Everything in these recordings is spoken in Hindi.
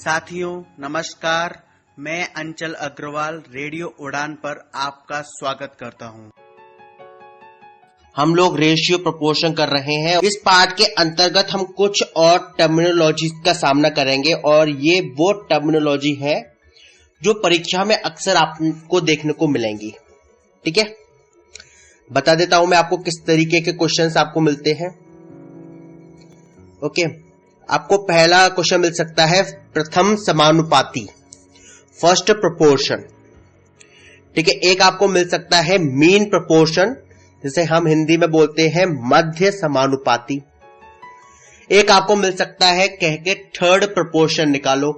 साथियों नमस्कार, मैं अंचल अग्रवाल रेडियो उड़ान पर आपका स्वागत करता हूं। हम लोग रेशियो प्रोपोर्शन कर रहे हैं। इस पार्ट के अंतर्गत हम कुछ और टर्मिनोलॉजी का सामना करेंगे और ये वो टर्मिनोलॉजी है जो परीक्षा में अक्सर आपको देखने को मिलेंगी। ठीक है, बता देता हूं मैं आपको किस तरीके के क्वेश्चंस आपको मिलते हैं। ओके, आपको पहला क्वेश्चन मिल सकता है प्रथम समानुपाती, फर्स्ट प्रोपोर्शन। ठीक है, एक आपको मिल सकता है मीन प्रोपोर्शन, जिसे हम हिंदी में बोलते हैं मध्य समानुपाती। एक आपको मिल सकता है कह के थर्ड प्रोपोर्शन निकालो।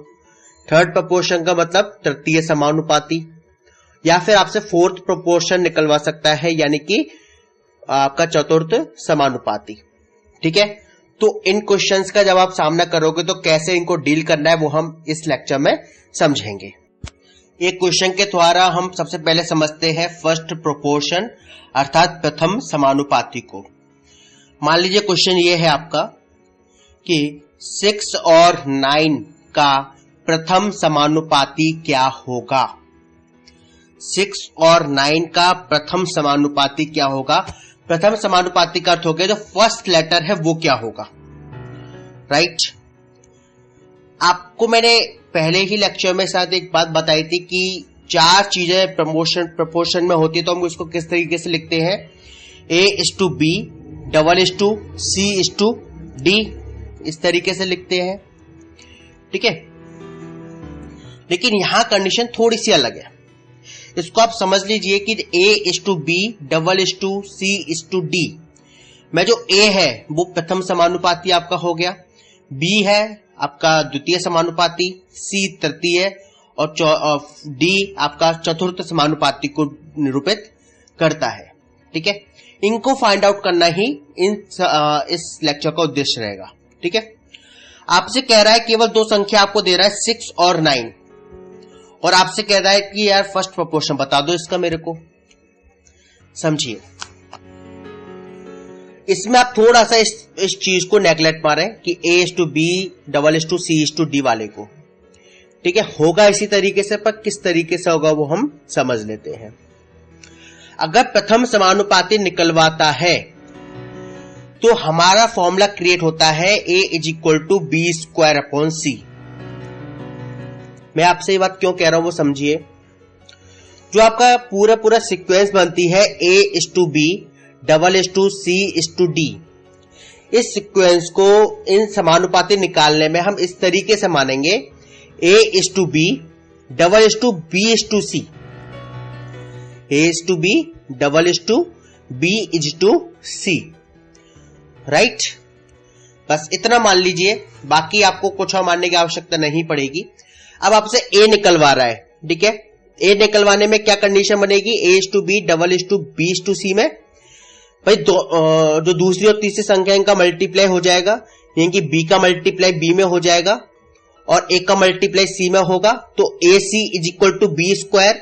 थर्ड प्रोपोर्शन का मतलब तृतीय समानुपाती, या फिर आपसे फोर्थ प्रोपोर्शन निकलवा सकता है, यानी कि आपका चतुर्थ समानुपाती। ठीक है, तो इन क्वेश्चंस का जब आप सामना करोगे तो कैसे इनको डील करना है वो हम इस लेक्चर में समझेंगे। एक क्वेश्चन के द्वारा हम सबसे पहले समझते हैं फर्स्ट प्रोपोर्शन अर्थात प्रथम समानुपाती को। मान लीजिए क्वेश्चन ये है आपका कि 6 और 9 का प्रथम समानुपाती क्या होगा। 6 और 9 का प्रथम समानुपाती क्या होगा। प्रथम समानुपाती का अर्थ हो गया जो फर्स्ट लेटर है वो क्या होगा। राइट, आपको मैंने पहले ही लेक्चर में साथ एक बात बताई थी कि 4 चीजें प्रोपोर्शन में होती है, तो हम इसको किस तरीके से लिखते हैं। A:B, C:D, इस तरीके से लिखते हैं। ठीक है, लेकिन यहां कंडीशन थोड़ी सी अलग है। इसको आप समझ लीजिए कि A:B, C:D में जो A है वो प्रथम समानुपाती आपका हो गया, B है आपका द्वितीय समानुपाती, C तृतीय और D आपका चतुर्थ समानुपाती को निरूपित करता है। ठीक है, इनको फाइंड आउट करना ही इस लेक्चर का उद्देश्य रहेगा। ठीक है, आपसे कह रहा है केवल 2 संख्या आपको दे रहा है 6 और 9, और आपसे कह रहा है कि यार फर्स्ट प्रोपोर्शन बता दो इसका मेरे को। समझिए, इसमें आप थोड़ा सा इस चीज को नेग्लेक्ट मारें कि A:B, C:D वाले को। ठीक है, होगा इसी तरीके से, पर किस तरीके से होगा वो हम समझ लेते हैं। अगर प्रथम समानुपाती निकलवाता है तो हमारा फॉर्मूला क्रिएट होता है A=B²/C। मैं आपसे ये बात क्यों कह रहा हूं वो समझिए। जो आपका पूरा सीक्वेंस बनती है A:B, C:D, इस सीक्वेंस को इन समानुपाती निकालने में हम इस तरीके से मानेंगे A:B, B:C, A:B, B:C। Right, बस इतना मान लीजिए, बाकी आपको कुछ और मानने की आवश्यकता नहीं पड़ेगी। अब आपसे A निकलवा रहा है। ठीक है, A निकलवाने में क्या कंडीशन बनेगी। A:B, B:C में भाई जो दूसरी और तीसरी संख्या इनका मल्टीप्लाई हो जाएगा, यानी कि B का मल्टीप्लाई B में हो जाएगा और A का मल्टीप्लाई C में होगा, तो AC=B²,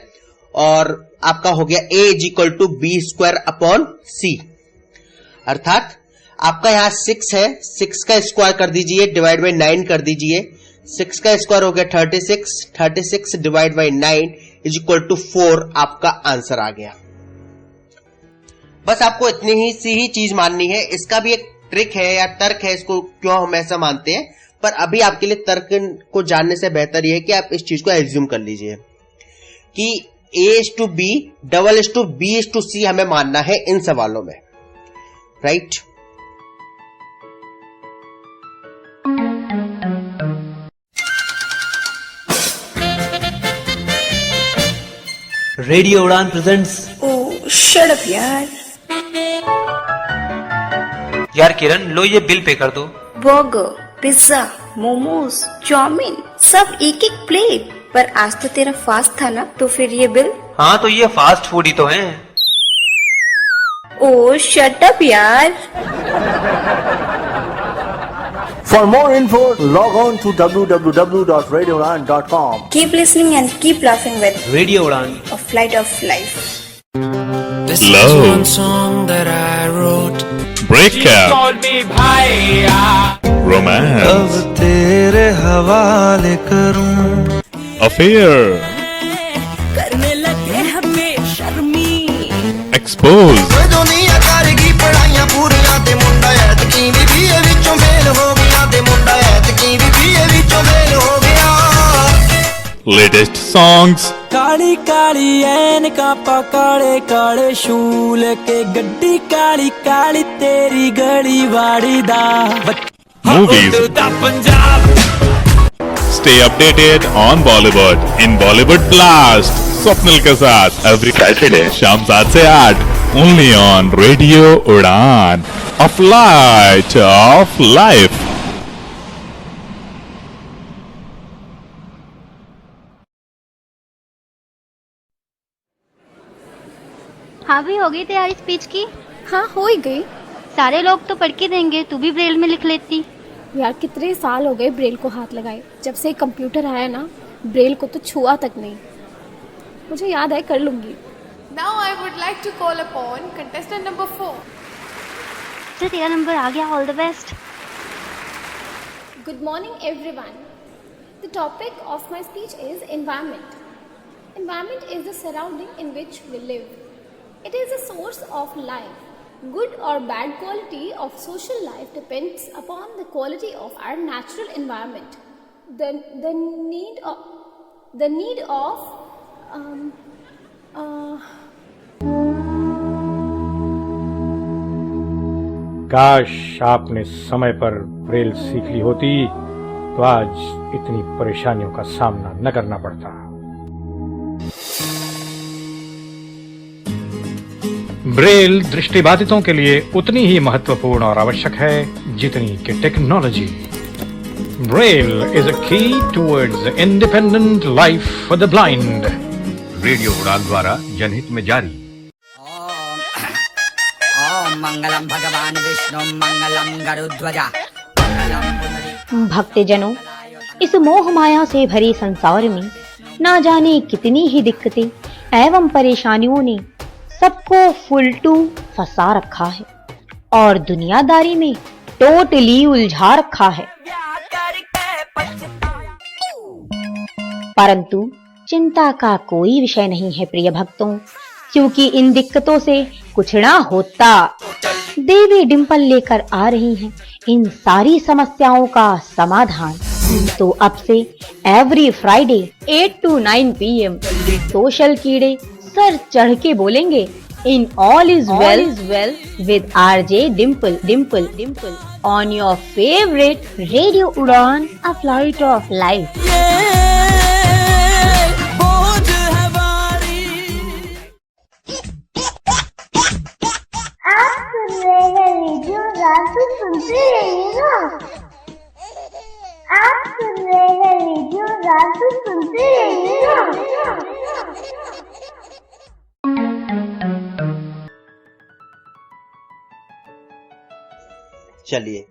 और आपका हो गया A=B²/C। अर्थात आपका यहां 6 है, 6 का स्क्वायर कर दीजिए, डिवाइड बाई 9 कर दीजिए। 6 का स्क्वायर हो गया 36 डिवाइड बाई 9 =4। आपका आंसर आ गया। बस आपको इतनी ही सी ही चीज माननी है। इसका भी एक ट्रिक है या तर्क है, इसको क्यों हम ऐसा मानते हैं, पर अभी आपके लिए तर्क को जानने से बेहतर यह है कि आप इस चीज को एज्यूम कर लीजिए कि A:B, B:C हमें मानना है इन सवालों में। राइट, रेडियो उड़ान प्रेजेंट्स। ओह शट अप यार किरण, लो ये बिल पे कर दो। बर्गर, पिज्जा, मोमोज, चाउमीन सब एक एक प्लेट। पर आज तो तेरा फास्ट था ना, तो फिर ये बिल। हाँ, तो ये फास्ट फूड ही तो है। ओह शट अप यार। For more info, log on to www.radioudan.com. Keep listening and keep laughing with radio उड़ान, a flight of life. This is one song that I wrote. Breakup. Called me bhaiya. romance, अब तेरे हवाले करूं affair, करने लगे हैं बेशर्मी, expose, दुनिया करगी पढ़ाइयां पूरियां ते मुंडा ऐतकी भी बीए विचों फेल हो गया ते मुंडा ऐतकी भी बीए विचों फेल हो गया। latest songs, काली काली ऐनका पा काले काले शूल के गड्डी काली काली तेरी गली वाड़ी दा movies. Punjab. Stay updated on Bollywood in Bollywood Blast. Swapnil के साथ every Saturday शाम 7 से 8 only on Radio Udan. A flight of life. हाँ भी हो गई तैयारी स्पीच की? हाँ हो ही गई। सारे लोग तो पढ़ के देंगे, तू भी ब्रेल में लिख लेती। यार कितने साल हो गए ब्रेल को हाथ लगाए, जब से कंप्यूटर आया ना ब्रेल को तो छुआ तक नहीं। मुझे याद है, कर लूंगी। Now I would like to call upon contestant number 4. तो तेरा नंबर आ गया, all the best. Good morning everyone. The topic of my speech is environment. Environment is the surrounding in which we live. It is a source of life. Good or bad quality of social life depends upon the quality of our natural environment. The need of काश आपने समय पर ब्रेल सीख ली होती तो आज इतनी परेशानियों का सामना न करना पड़ता। ब्रेल दृष्टिबाधितों के लिए उतनी ही महत्वपूर्ण और आवश्यक है जितनी कि टेक्नोलॉजी। ब्रेल इज अ की towards independent life for the blind. Radio उड़ान द्वारा जनहित में जारी। ओम मंगलम भगवान विष्णु मंगलम गरुध्वजा। भक्तजनों, इस मोह माया से भरे संसार में ना जाने कितनी ही दिक्कतें एवं परेशानियों ने सबको फुलटू फंसा रखा है और दुनियादारी में टोटली उलझा रखा है। परंतु चिंता का कोई विषय नहीं है प्रिय भक्तों, क्योंकि इन दिक्कतों से कुछ ना होता। देवी डिंपल लेकर आ रही हैं इन सारी समस्याओं का समाधान। तो अब से every Friday 8 to 9 PM social कीड़े सर चढ़ के बोलेंगे in all is well with RJ Dimple on your favourite radio उड़ान, अ फ्लाइट ऑफ लाइफ। आप सुन रहे हैं रेडियो उड़ान, तो सुनते रहिए ना। आप सुन रहे हैं रेडियो उड़ान, तो सुनते रहिए ना। चलिए,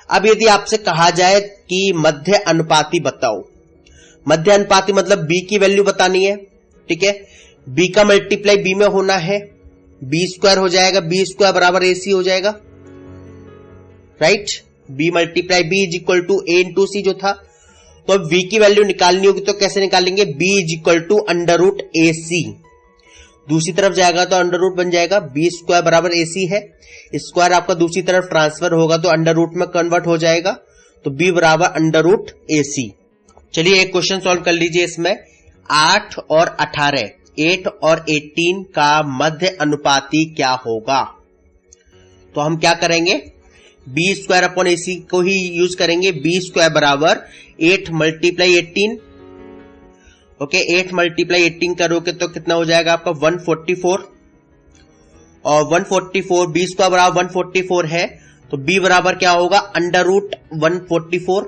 अब यदि आपसे कहा जाए कि मध्य अनुपाती बताओ, मध्य अनुपाती मतलब b की वैल्यू बतानी है, ठीक है। b का मल्टीप्लाई b में होना है, b स्क्वायर हो जाएगा, b स्क्वायर बराबर ac हो जाएगा, right. b multiply b is equal to a into c जो था। तो अब v की वैल्यू निकालनी होगी तो कैसे निकालेंगे, b is equal to under root ac। दूसरी तरफ जाएगा तो अंडर रूट बन जाएगा, b स्क्वायर बराबर ac है, स्क्वायर आपका दूसरी तरफ ट्रांसफर होगा तो अंडर रूट में कन्वर्ट हो जाएगा, तो b बराबर अंडर रूट ac। चलिए एक क्वेश्चन सॉल्व कर लीजिए। इसमें 8 और 18, 8 और 18 का मध्य अनुपाती क्या होगा। तो हम क्या करेंगे, b स्क्वायर अपॉन ac को ही यूज करेंगे। b स्क्वायर बराबर 8 मल्टीप्लाई 18, ओके 8 मल्टीप्लाई 18 करोगे तो कितना हो जाएगा आपका 144, और 144 b स्क्वायर बराबर 144 है, तो b बराबर क्या होगा अंडर रूट 144।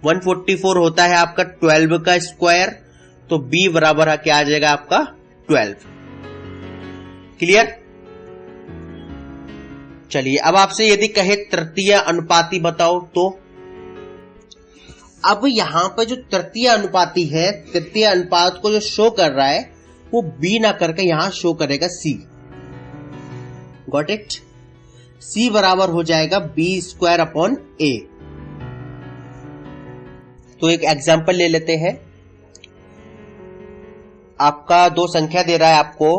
144 होता है आपका 12 का स्क्वायर, तो b बराबर क्या आ जाएगा आपका 12। क्लियर। चलिए अब आपसे यदि कहे तृतीय अनुपाती बताओ, तो अब यहां पर जो तृतीय अनुपाती है, तृतीय अनुपात को जो शो कर रहा है वो b ना करके यहां शो करेगा c। Got it. c बराबर हो जाएगा b स्क्वायर अपॉन a। तो एक एग्जांपल ले लेते हैं। आपका दो संख्या दे रहा है आपको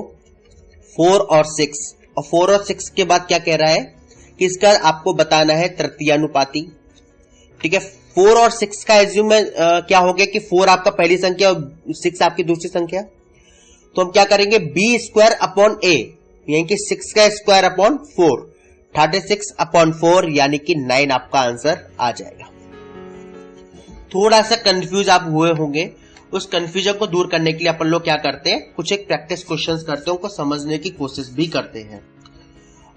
4 और 6, और 4 और 6 के बाद क्या कह रहा है कि इसका आपको बताना है तृतीयानुपाती। ठीक है, 4 और 6 का एज्यूम क्या हो गया कि 4 आपका पहली संख्या और 6 आपकी दूसरी संख्या। तो हम क्या करेंगे, b स्क्वायर अपॉन a, यानी कि 6 का स्क्वायर अपॉन 4, 36 अपॉन 4, यानी कि 9 आपका आंसर आ जाएगा। थोड़ा सा कंफ्यूज आप हुए होंगे, उस कंफ्यूजन को दूर करने के लिए अपन लोग क्या करते हैं, कुछ एक प्रैक्टिस क्वेश्चंस करते हैं, उनको समझने की कोशिश भी करते हैं।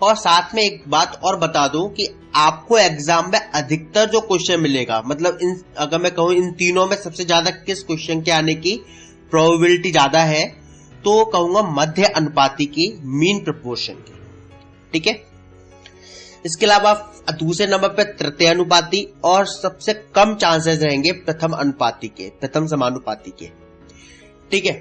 और साथ में एक बात और बता दूं कि आपको एग्जाम में अधिकतर जो क्वेश्चन मिलेगा, मतलब अगर मैं कहूं इन तीनों में सबसे ज्यादा किस क्वेश्चन के आने की प्रोबेबिलिटी ज्यादा है, तो कहूंगा मध्य अनुपाती की, मीन प्रोपोर्शन की। ठीक है, इसके अलावा दूसरे नंबर पे तृतीयानुपाती, और सबसे कम चांसेस रहेंगे प्रथम अनुपाती के, प्रथम समानुपाती के। ठीक है,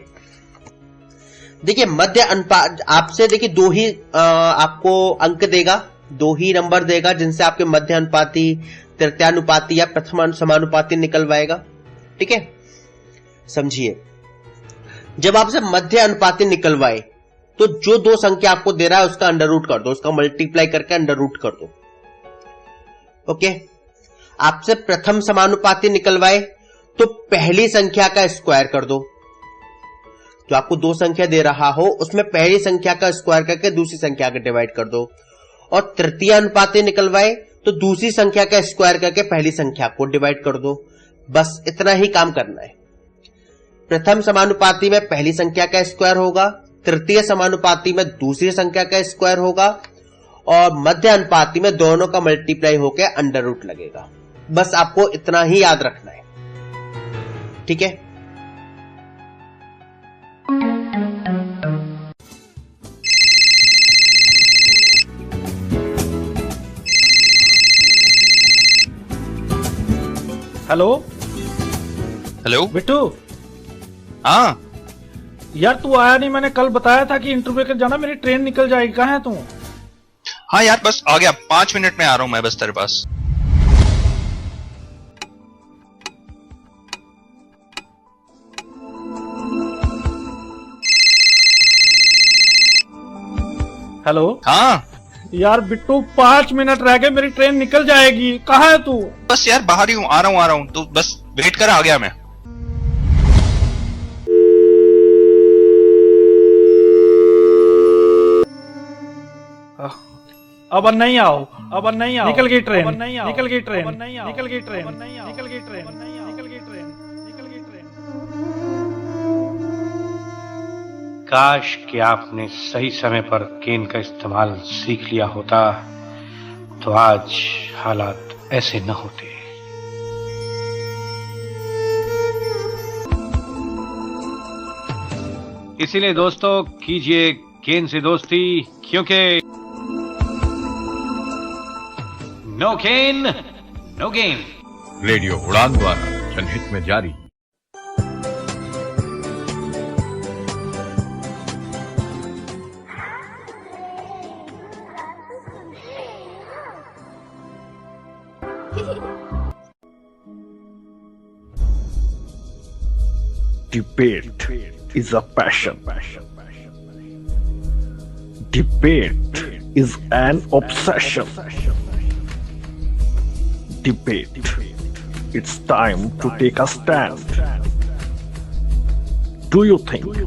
देखिए मध्य अनुपात आपसे देखिए दो ही आपको अंक देगा, दो ही नंबर देगा जिनसे आपके मध्य अनुपाती, तृतीयानुपाती या प्रथम समानुपाती निकलवाएगा। ठीक है, समझिए, जब आपसे मध्य अनुपाती निकलवाए तो जो दो संख्या आपको दे रहा है उसका अंडर रूट कर दो, उसका मल्टीप्लाई करके अंडर रूट कर दो। ओके, आपसे प्रथम समानुपाती निकलवाए तो पहली संख्या का स्क्वायर कर दो। जो आपको दो संख्या दे रहा हो उसमें पहली संख्या का स्क्वायर करके दूसरी संख्या का डिवाइड कर दो। और तृतीय अनुपाती निकलवाए तो दूसरी संख्या का स्क्वायर करके पहली संख्या को डिवाइड कर दो। बस इतना ही काम करना है। प्रथम समानुपाती में पहली संख्या का स्क्वायर होगा, तृतीय समानुपाती में दूसरी संख्या का स्क्वायर होगा, और मध्य अनुपाती में दोनों का मल्टीप्लाई होकर अंडर रूट लगेगा। बस आपको इतना ही याद रखना है। ठीक है, हेलो हेलो बिट्टू। हाँ यार तू आया नहीं, मैंने कल बताया था कि इंटरव्यू के जाना, मेरी ट्रेन निकल जाएगी। कहाँ है तू? हाँ यार बस आ गया, 5 मिनट में आ रहा हूं मैं बस तेरे पास। हेलो हाँ यार बिट्टू, 5 मिनट रह गए, मेरी ट्रेन निकल जाएगी। कहाँ है तू? बस यार बाहर ही हूँ, आ रहा हूँ, तो बस वेट कर, आ गया मैं। अब नहीं आओ, अब नहीं आओ, निकल गई ट्रेन, निकल गई ट्रेन, निकल गई ट्रेन, निकल गई ट्रेन, निकल गई ट्रेन, निकल गई ट्रेन। काश कि आपने सही समय पर केन का इस्तेमाल सीख लिया होता, तो आज हालात ऐसे न होते। इसीलिए दोस्तों कीजिए केन से दोस्ती, क्योंकि नो केन नो गेन। रेडियो उड़ान द्वारा जनहित में जारी। Debate is a passion. Debate is an obsession. Debate. It's time to take a stand. Do you think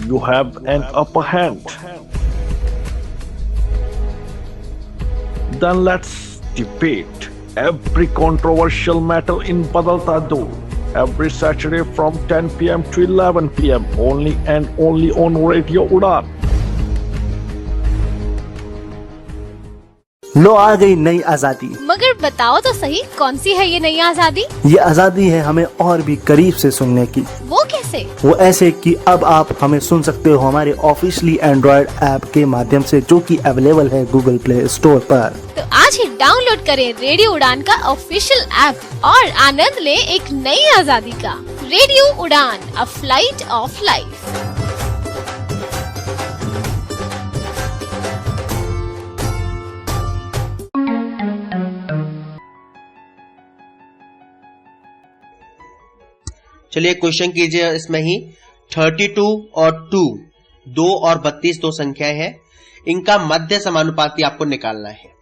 you have an upper hand? Then let's debate every controversial matter in Badalta Do. Every Saturday from 10 p.m. to 11 p.m. only and only on Radio Udan. लो आ गई नई आजादी। मगर बताओ तो सही, कौन सी है ये नई आजादी? ये आजादी है हमें और भी करीब से सुनने की। वो कैसे? वो ऐसे कि अब आप हमें सुन सकते हो हमारे ऑफिशियली एंड्रॉइड ऐप के माध्यम से, जो कि अवेलेबल है गूगल प्ले स्टोर पर। तो आज ही डाउनलोड करें रेडियो उड़ान का ऑफिशियल ऐप और आनंद लें एक नई आजादी का। रेडियो उड़ान, अ फ्लाइट ऑफ लाइफ। चलिए क्वेश्चन कीजिए इसमें ही। 32 और 2 और 32 दो संख्याएं हैं, इनका मध्य समानुपाती आपको निकालना है।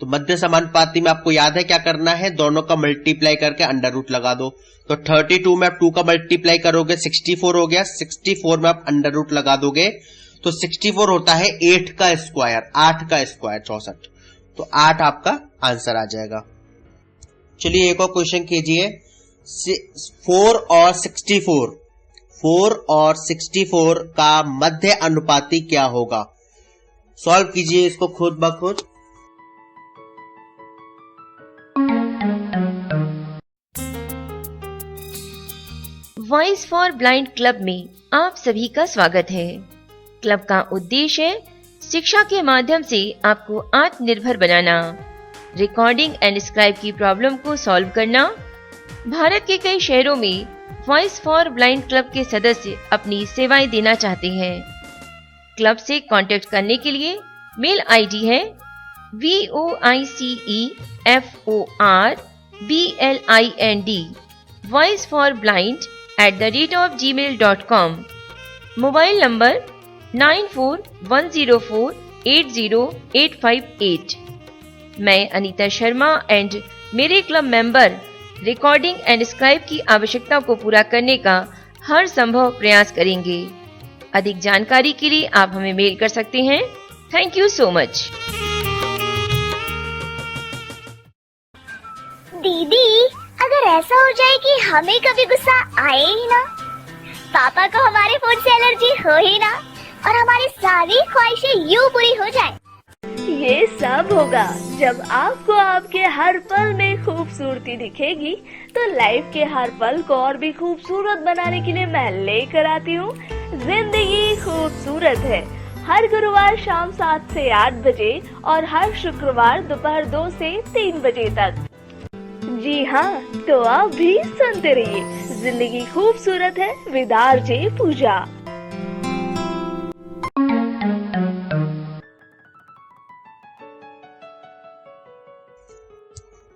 तो मध्य समानुपाती में आपको याद है क्या करना है, दोनों का मल्टीप्लाई करके अंडर रूट लगा दो। तो 32 में आप 2 का मल्टीप्लाई करोगे 64 हो गया, 64 में आप अंडर रूट लगा दोगे तो 64 होता है 8 का स्क्वायर, 8 का स्क्वायर 64, तो 8 आपका आंसर आ जाएगा। चलिए एक और क्वेश्चन कीजिए। 4 और 64 का मध्य अनुपाती क्या होगा? सॉल्व कीजिए इसको खुद ब खुद। वॉइस फॉर ब्लाइंड क्लब में आप सभी का स्वागत है। क्लब का उद्देश्य है शिक्षा के माध्यम से आपको आत्मनिर्भर बनाना, रिकॉर्डिंग एंड स्क्राइब की प्रॉब्लम को सॉल्व करना। भारत के कई शहरों में वॉइस फॉर ब्लाइंड क्लब के सदस्य अपनी सेवाएं देना चाहते हैं। क्लब से कांटेक्ट करने के लिए मेल आईडी है voiceforblind voiceforblind@gmail.com। Mobile number 9410480858। मैं अनीता शर्मा एंड मेरे club member recording and scribe की आवश्यकता को पूरा करने का हर संभव प्रयास करेंगे। अधिक जानकारी के लिए आप हमें मेल कर सकते हैं। Thank you so much. दीदी, अगर ऐसा हो जाए कि हमें कभी गुस्सा आए ही ना, पापा को हमारे फूड से एलर्जी हो ही ना, और हमारी सारी ख्वाहिशें यूं पूरी हो जाए। ये सब होगा जब आपको आपके हर पल में खूबसूरती दिखेगी। तो लाइफ के हर पल को और भी खूबसूरत बनाने के लिए मैं लेकर आती हूँ जिंदगी खूबसूरत है, हर गुरुवार शाम 7 से 8 बजे और हर शुक्रवार दोपहर 2 से 3 बजे तक। जी हाँ, तो आप भी सुनते रहिए। जिंदगी खूबसूरत है विद आरजे पूजा।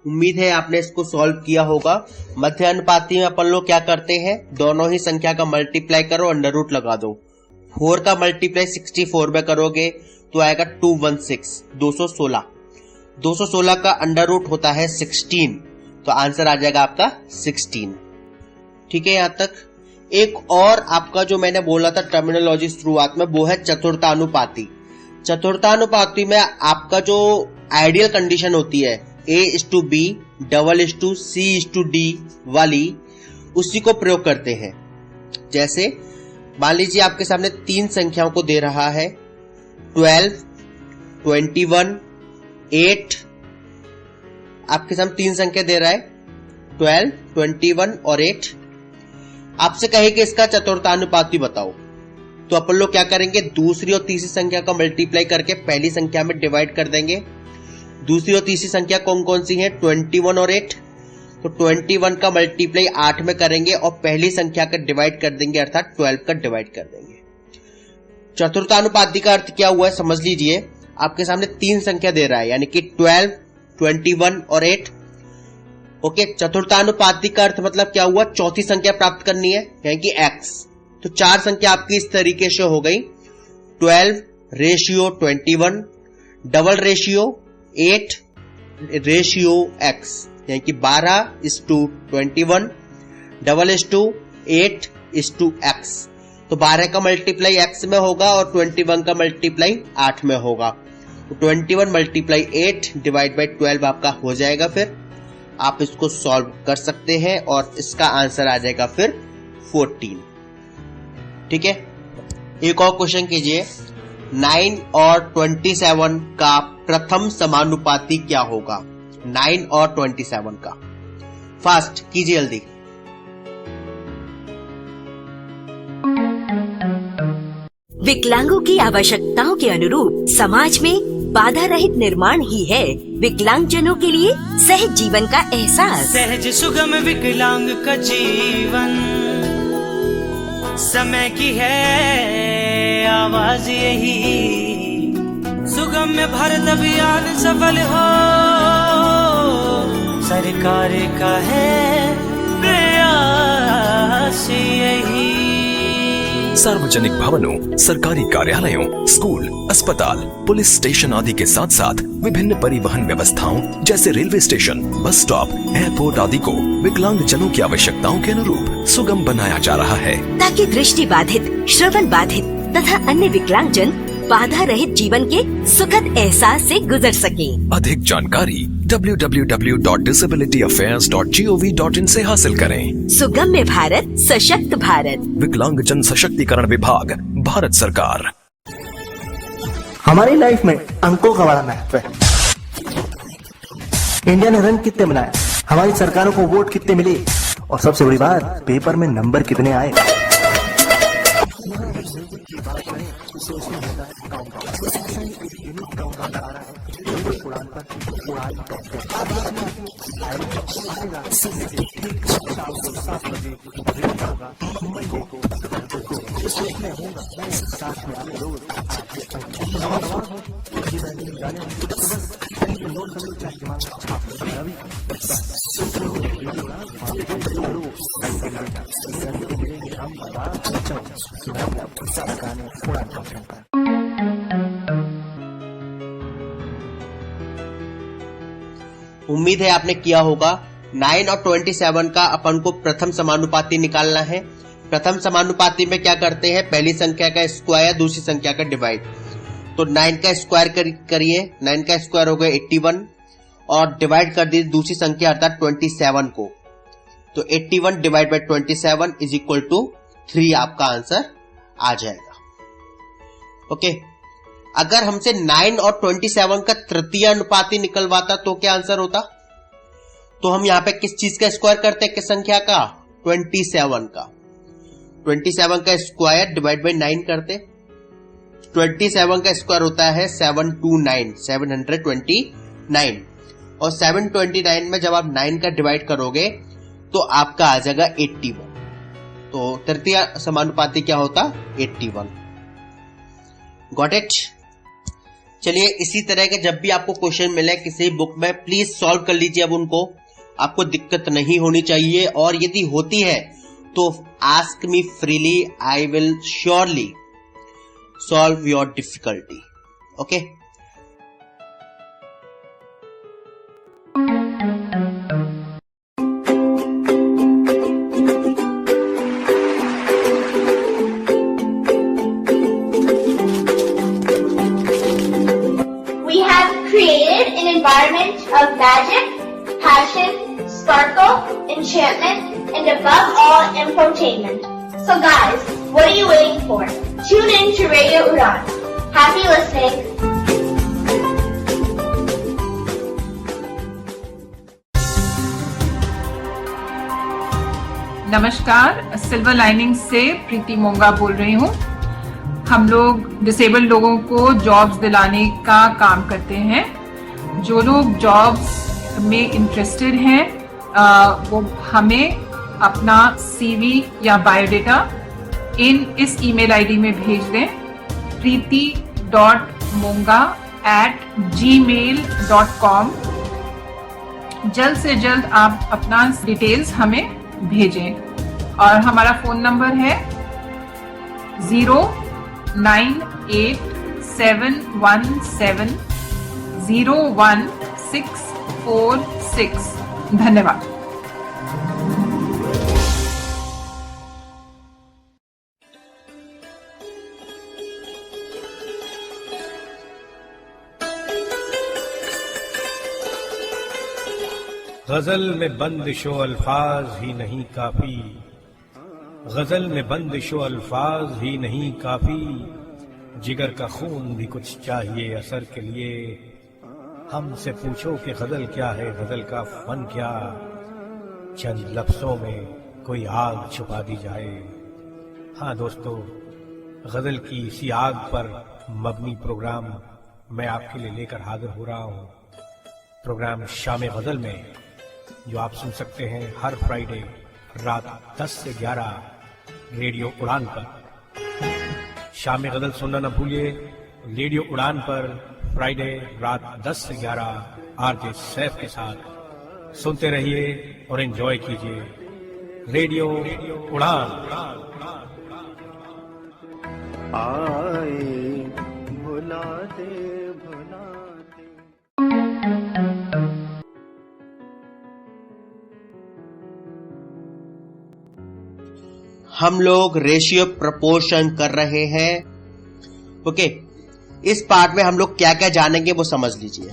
उम्मीद है आपने इसको सॉल्व किया होगा। मध्य अनुपाती में अपन लोग क्या करते हैं, दोनों ही संख्या का मल्टीप्लाई करो, अंडर रूट लगा दो। 4 का मल्टीप्लाई 64 में करोगे तो आएगा 216, 216। 216 का अंडर रूट होता है 16, तो आंसर आ जाएगा आपका 16। ठीक है, यहां तक। एक और आपका जो मैंने बोला था टर्मिनोलॉजी शुरुआत में, वो है चतुर्थानुपाती। चतुर्थानुपाती में आपका जो आइडियल कंडीशन होती है A:B, C:D वाली, उसी को प्रयोग करते हैं। जैसे मान लीजिए आपके सामने 3 संख्याओं को दे रहा है, 12, 21, 8। आपके सामने 3 संख्या दे रहा है, 12, 21 और 8। आपसे कहे कि इसका चतुर्थानुपाती बताओ, तो अपन लोग क्या करेंगे, दूसरी और तीसरी संख्या का मल्टीप्लाई करके पहली संख्या में डिवाइड कर देंगे। दूसरी और तीसरी संख्या कौन कौन सी है, 21 और 8। तो 21 का मल्टीप्लाई 8 में करेंगे और पहली संख्या का डिवाइड कर देंगे, अर्थात 12 का डिवाइड कर देंगे। चतुर्थानुपाती का अर्थ क्या हुआ है समझ लीजिए। आपके सामने 3 संख्या दे रहा है, यानी कि 12, 21 और 8। ओके, चतुर्थानुपाती का अर्थ मतलब क्या हुआ, चौथी संख्या प्राप्त करनी है, यानी कि x। तो 4 संख्या आपकी इस तरीके से हो गई, 12 ratio 21, double ratio 8 ratio x, यानी कि 12:21, डबल 8:x। तो 12 का मल्टीप्लाई x में होगा और 21 का मल्टीप्लाई 8 में होगा। तो 21 मल्टीप्लाई 8 डिवाइड बाई 12 आपका हो जाएगा। फिर आप इसको सॉल्व कर सकते हैं और इसका आंसर आ जाएगा फिर 14। ठीक है, एक और क्वेश्चन कीजिए। 9 और 27 का प्रथम समानुपाती क्या होगा? 9 और 27 का, फास्ट कीजिए जल्दी। विकलांगों की आवश्यकताओं के अनुरूप समाज में बाधा रहित निर्माण ही है विकलांगजनों के लिए सहज जीवन का एहसास। सहज सुगम विकलांग का जीवन, समय की है आवाज यही, सुगम्य भारत अभियान सफल हो, सरकार का है प्रयास खास यही। सार्वजनिक भवनों, सरकारी कार्यालयों, स्कूल, अस्पताल, पुलिस स्टेशन आदि के साथ साथ विभिन्न परिवहन व्यवस्थाओं जैसे railway station, bus stop, airport आदि को विकलांग जनों की आवश्यकताओं के अनुरूप सुगम बनाया जा रहा है, ताकि दृष्टि बाधित, श्रवण बाधित तथा अन्य विकलांग जन बाधा रहित जीवन के सुखद एहसास से गुजर सके। अधिक जानकारी www.disabilityaffairs.gov.in से हासिल करें। सुगम्य भारत, सशक्त भारत, विकलांग जन सशक्तिकरण विभाग, भारत सरकार। हमारी लाइफ में अंकों का बड़ा महत्व है। इंडिया ने रन कितने बनाए, हमारी सरकारों को वोट कितने मिले, और सबसे बड़ी बात, पेपर में नंबर कितने आए। उम्मीद है आपने किया होगा। 9 और 27 का अपन को प्रथम समानुपाती निकालना है। प्रथम समानुपाती में क्या करते हैं, पहली संख्या का स्क्वायर दूसरी संख्या का डिवाइड। तो 9 का स्क्वायर करिए, 9 का स्क्वायर हो गया 81 और डिवाइड कर दीजिए दूसरी संख्या अर्थात 27 को। तो 81 divide by 27 is equal to 3 आपका आंसर आ जाएगा। ओके, अगर हमसे 9 और 27 का तृतीय अनुपाती निकलवाता तो क्या आंसर होता? तो हम यहां पे किस चीज का स्क्वायर करते हैं, किस संख्या का? 27 का। 27 का स्क्वायर डिवाइड बाय 9 करते। 27 का स्क्वायर होता है 729 और 729 में जब आप 9 का डिवाइड करोगे तो आपका आ जाएगा 81। तो तृतीय समानुपाती क्या होता? 81। Got it? चलिए, इसी तरह के जब भी आपको क्वेश्चन मिले किसी बुक में, प्लीज सॉल्व कर लीजिए। अब उनको आपको दिक्कत नहीं होनी चाहिए, और यदि होती है तो ask me freely, I will surely solve your difficulty. Okay, environment of magic, passion, sparkle, enchantment, and above all, infotainment. So guys, what are you waiting for? Tune in to Radio Udan. Happy listening. नमस्कार, सिल्वर लाइनिंग से प्रीति मोंगा बोल रही हूँ। हम लोग डिसेबल्ड लोगों को जॉब्स दिलाने का काम करते हैं। जो लोग जॉब्स में इंटरेस्टेड हैं वो हमें अपना CV या बायोडेटा इस ईमेल आईडी में भेज दें, preeti.monga@gmail.com। जल्द से जल्द आप अपना डिटेल्स हमें भेजें, और हमारा फोन नंबर है 09871701646। धन्यवाद। गजल में बंदिशो अल्फाज ही नहीं काफी, गजल में बंदिशो अल्फाज ही नहीं काफी, जिगर का खून भी कुछ चाहिए असर के लिए। हमसे पूछो कि गजल क्या है, गजल का फन क्या, चंद लफ्जों में कोई आग छुपा दी जाए। हाँ दोस्तों, गजल की इसी आग पर मबनी प्रोग्राम मैं आपके लिए लेकर हाजिर हो रहा हूँ। प्रोग्राम शाम गजल में, जो आप सुन सकते हैं हर फ्राइडे रात 10 से 11 रेडियो उड़ान पर। शाम गजल सुनना न भूलिए, रेडियो उड़ान पर फ्राइडे रात 10 से 11 आरजे सैफ के साथ। सुनते रहिए और एंजॉय कीजिए। रेडियो उड़ान। आए भुला दे हम लोग रेशियो प्रपोर्शन कर रहे हैं। ओके, इस पार्ट में हम लोग क्या क्या जानेंगे वो समझ लीजिए।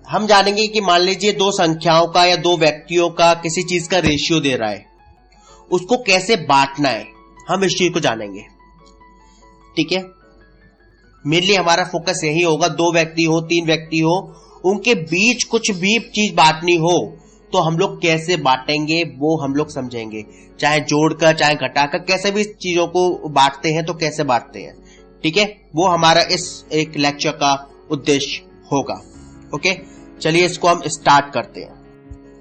हम जानेंगे कि मान लीजिए दो संख्याओं का या दो व्यक्तियों का किसी चीज का रेशियो दे रहा है, उसको कैसे बांटना है, हम इस चीज को जानेंगे। ठीक है, मेनली हमारा फोकस यही होगा। दो व्यक्ति हो, तीन व्यक्ति हो, उनके बीच कुछ भी चीज बांटनी हो तो हम लोग कैसे बांटेंगे वो हम लोग समझेंगे। चाहे जोड़कर चाहे घटाकर, कैसे भी चीजों को बांटते हैं तो कैसे बांटते हैं। ठीक है, वो हमारा इस एक लेक्चर का उद्देश्य होगा। ओके, चलिए इसको हम स्टार्ट करते हैं।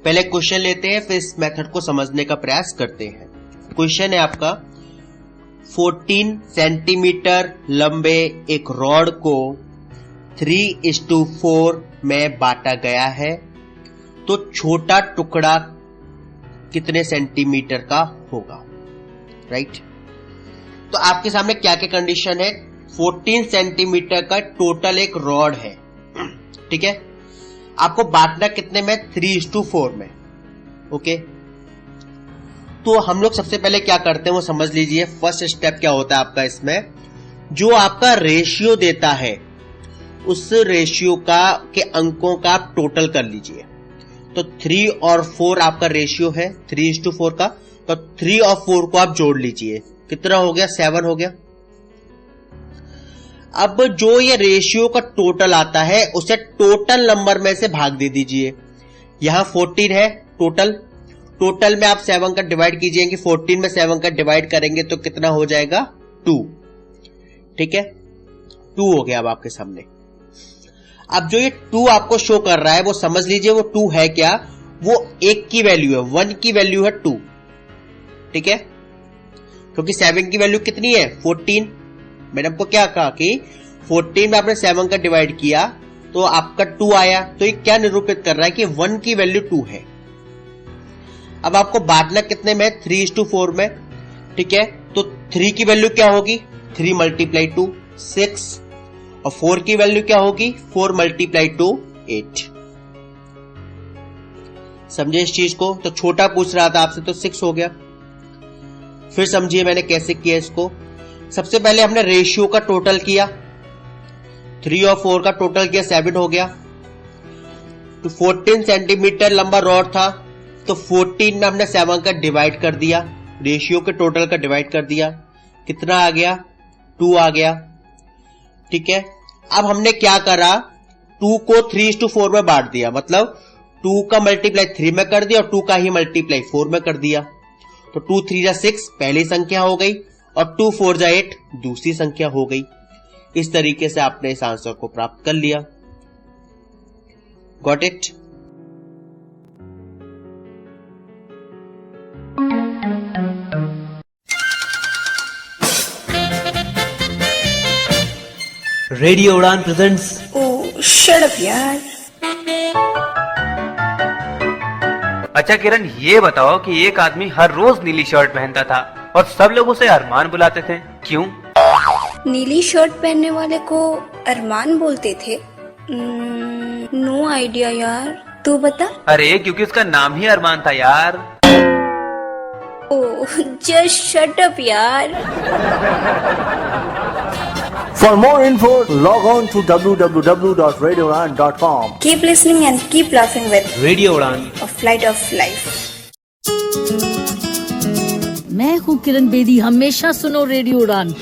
पहले क्वेश्चन लेते हैं, फिर इस मेथड को समझने का प्रयास करते हैं। क्वेश्चन है आपका, 14 सेंटीमीटर लंबे एक रॉड को 3:4 में बांटा गया है, तो छोटा टुकड़ा कितने सेंटीमीटर का होगा। राइट, तो आपके सामने क्या क्या कंडीशन है। 14 सेंटीमीटर का टोटल एक रॉड है। ठीक है, आपको बांटना कितने में, 3:4 में। ओके, तो हम लोग सबसे पहले क्या करते हैं वो समझ लीजिए। फर्स्ट स्टेप क्या होता है आपका इसमें, जो आपका रेशियो देता है उस रेशियो का के अंकों का आप टोटल कर लीजिए। तो 3 और 4 आपका रेशियो है 3:4 का, तो 3 और 4 को आप जोड़ लीजिए। कितना हो गया, 7 हो गया। अब जो ये रेशियो का टोटल आता है उसे टोटल नंबर में से भाग दे दीजिए। यहां 14 है टोटल में आप 7 का डिवाइड कीजिए कि 14 में 7 का डिवाइड करेंगे तो कितना हो जाएगा, 2। ठीक है, 2 हो गया अब आपके सामने। अब जो ये 2 आपको शो कर रहा है वो समझ लीजिए वो 2 है क्या, वो 1 की वैल्यू है, 1 की वैल्यू है 2। ठीक है, क्योंकि 7 की वैल्यू कितनी है, 14। मैंने आपको क्या कहा कि 14 में आपने 7 का डिवाइड किया तो आपका 2 आया, तो ये क्या निरूपित कर रहा है कि 1 की वैल्यू 2 है। अब आपको बांटना कितने में, 3:4 में। ठीक है, तो 3 की वैल्यू क्या होगी, 3 × 2 6, और 4 की वैल्यू क्या होगी, 4 × 2 8। समझे इस चीज को। तो छोटा पूछ रहा था आपसे तो 6 हो गया। फिर समझिए मैंने कैसे किया इसको। सबसे पहले हमने रेशियो का टोटल किया, 3 और 4 का टोटल किया, 7 हो गया। तो 14 सेंटीमीटर लंबा रॉड था, तो 14 में हमने 7 का डिवाइड कर दिया, रेशियो के टोटल का डिवाइड कर दिया। कितना आ गया, 2 आ गया। ठीक है, अब हमने क्या करा, 2 को 3:4 में बांट दिया, मतलब 2 का मल्टीप्लाई 3 में कर दिया और 2 का ही मल्टीप्लाई 4 में कर दिया। तो 2 3 जा 6 पहली संख्या हो गई और 2 4 जा 8 दूसरी संख्या हो गई। इस तरीके से आपने इस आंसर को प्राप्त कर लिया। Got it. रेडियो उड़ान प्रेजेंट्स। ओह शट अप यार। अच्छा किरण, ये बताओ कि एक आदमी हर रोज नीली शर्ट पहनता था और सब लोग उसे अरमान बुलाते थे, क्यों? नीली शर्ट पहनने वाले को अरमान बोलते थे? नो आइडिया यार, तू बता। अरे क्योंकि उसका नाम ही अरमान था यार। ओह जस्ट शट अप यार। For more info, log on to www.radioudan.com. Keep listening and keep laughing with radio उड़ान, A Flight of Life. मैं हूँ किरण बेदी, हमेशा सुनो रेडियो उड़ान।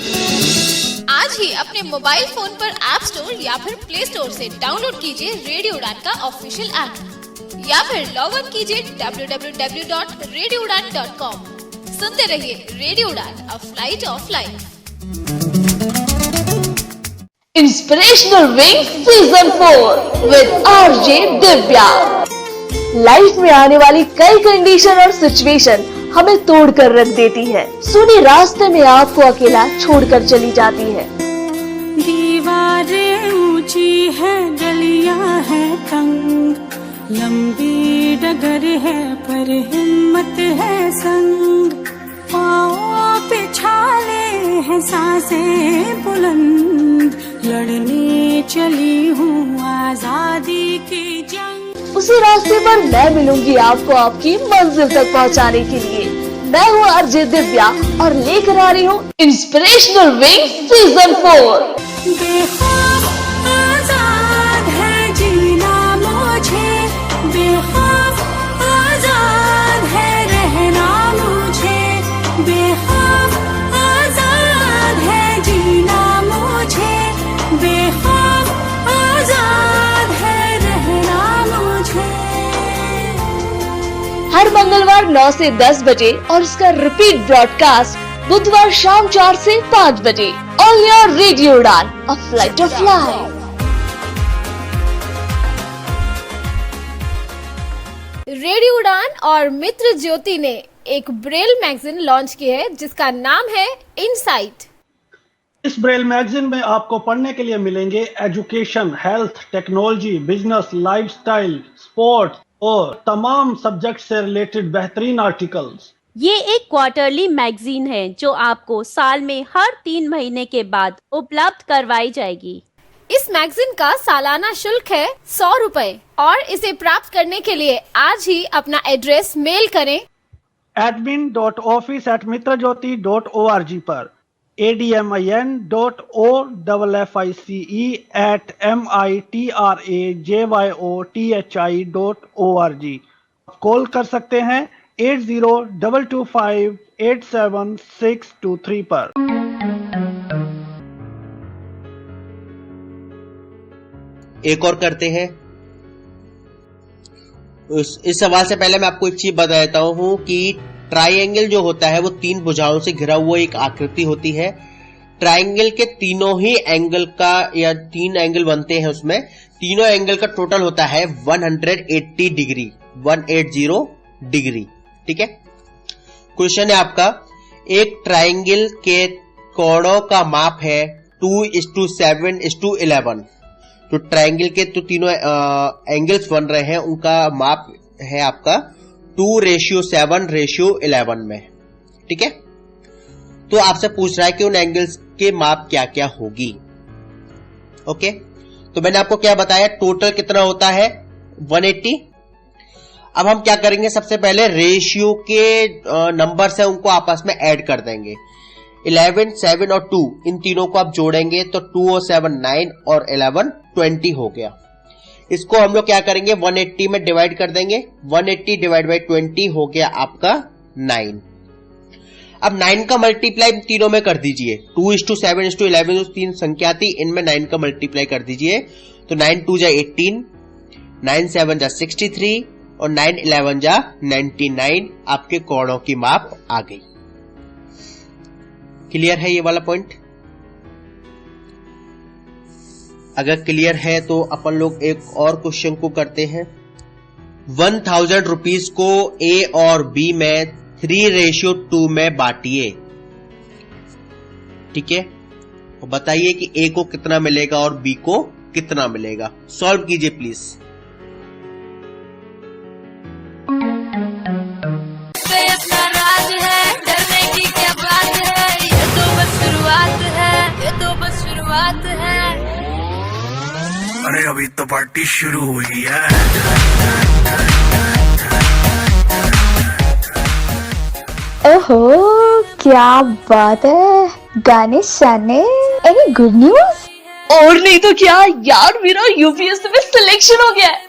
आज ही अपने मोबाइल फोन पर ऐप स्टोर या फिर प्ले स्टोर से डाउनलोड कीजिए रेडियो उड़ान का ऑफिशियल ऐप, या फिर लॉग ऑन कीजिए www.radioudan.com। सुनते रहिए रेडियो उड़ान, a flight of life. Inspirational wing season 4 with RJ Divya. Life में आने वाली कई कंडीशन और सिचुएशन हमें तोड़कर रख देती है। सुनी रास्ते में आपको अकेला छोड़कर चली जाती है। दीवारें ऊंची है, गलियां है तंग, लंबी डगर है पर हिम्मत है संग, पाँव पे छाले हैं सांसें बुलंद, लड़ने चली हूँ आजादी की जंग। उसी रास्ते पर मैं मिलूंगी आपको आपकी मंजिल तक पहुंचाने के लिए। मैं हूँ आरजे दिव्या और लेकर आ रही हूँ इंस्पिरेशनल विंग सीजन 4। बेखौफ आजाद है जीना मुझे, बेखौफ आजाद है रहना मुझे, बेखौफ आजाद है जीना मुझे, बेखौफ आजाद है रहना मुझे। हर मंगलवार 9 से 10 बजे और इसका रिपीट ब्रॉडकास्ट बुधवार शाम 4 से 5 बजे। ऑल योर रेडियो उड़ान, a flight of life. Radio उड़ान और मित्र ज्योति ने एक ब्रेल मैगजीन लॉन्च की है जिसका नाम है इनसाइट। इस ब्रेल मैगजीन में आपको पढ़ने के लिए मिलेंगे education, health, technology, business, lifestyle, sports और तमाम सब्जेक्ट से रिलेटेड बेहतरीन आर्टिकल्स। ये एक क्वार्टरली मैगजीन है जो आपको साल में हर 3 महीने के बाद उपलब्ध करवाई जाएगी। इस मैगजीन का सालाना शुल्क है 100 रुपए और इसे प्राप्त करने के लिए आज ही अपना एड्रेस मेल करें admin.office@mitrajyoti.org पर, admin.office@mitrajyoti.org। कॉल कर सकते हैं 8022587623 पर। एक और करते हैं। इस सवाल से पहले मैं आपको एक चीज बता देता हूं कि ट्राइंगल जो होता है वो 3 भुजाओं से घिरा हुआ एक आकृति होती है। ट्राइंगल के तीनों ही एंगल का या 3 एंगल बनते हैं, उसमें तीनों एंगल का टोटल होता है 180 डिग्री, 180 डिग्री। ठीक है। क्वेश्चन है आपका, एक ट्राइंगल के कोणों का माप है 2:7:11। तो ट्राइंगल के तो तीनों एंगल्स बन रहे हैं, उनका माप है आपका 2:7:11 में। ठीक है। तो आपसे पूछ रहा है कि उन एंगल्स के माप क्या क्या होगी। ओके, तो मैंने आपको क्या बताया, टोटल कितना होता है 180। अब हम क्या करेंगे, सबसे पहले रेशियो के नंबर्स है उनको आपस में ऐड कर देंगे। 11, 7 और 2 इन तीनों को आप जोड़ेंगे तो 2 और 7 9 और 11 20 हो गया। इसको हम लोग क्या करेंगे 180 में डिवाइड कर देंगे। 180 डिवाइड बाई 20 हो गया आपका 9। अब 9 का मल्टीप्लाई तीनों में कर दीजिए। 2:7:11 जो 3 संख्या थी इनमें 9 का मल्टीप्लाई कर दीजिए। तो 9 2 जा 18, 9 7 जा 63 और 9 11 जा 99। आपके कोणों की माप आ गई। क्लियर है ये वाला पॉइंट? अगर क्लियर है तो अपन लोग एक और क्वेश्चन को करते हैं। 1000 रुपीज को ए और बी में 3:2 में बांटिए। ठीक है, तो बताइए कि ए को कितना मिलेगा और बी को कितना मिलेगा। सॉल्व कीजिए प्लीज। अपना राज है, डरने की क्या बात है, ये तो बस शुरुआत है, ये तो बस शुरुआत है। अरे अभी तो पार्टी शुरू हुई है। ओहो, क्या बात है गाने शाने। Any good news? और नहीं तो क्या यार, मेरा यूपीएससी में सिलेक्शन हो गया है।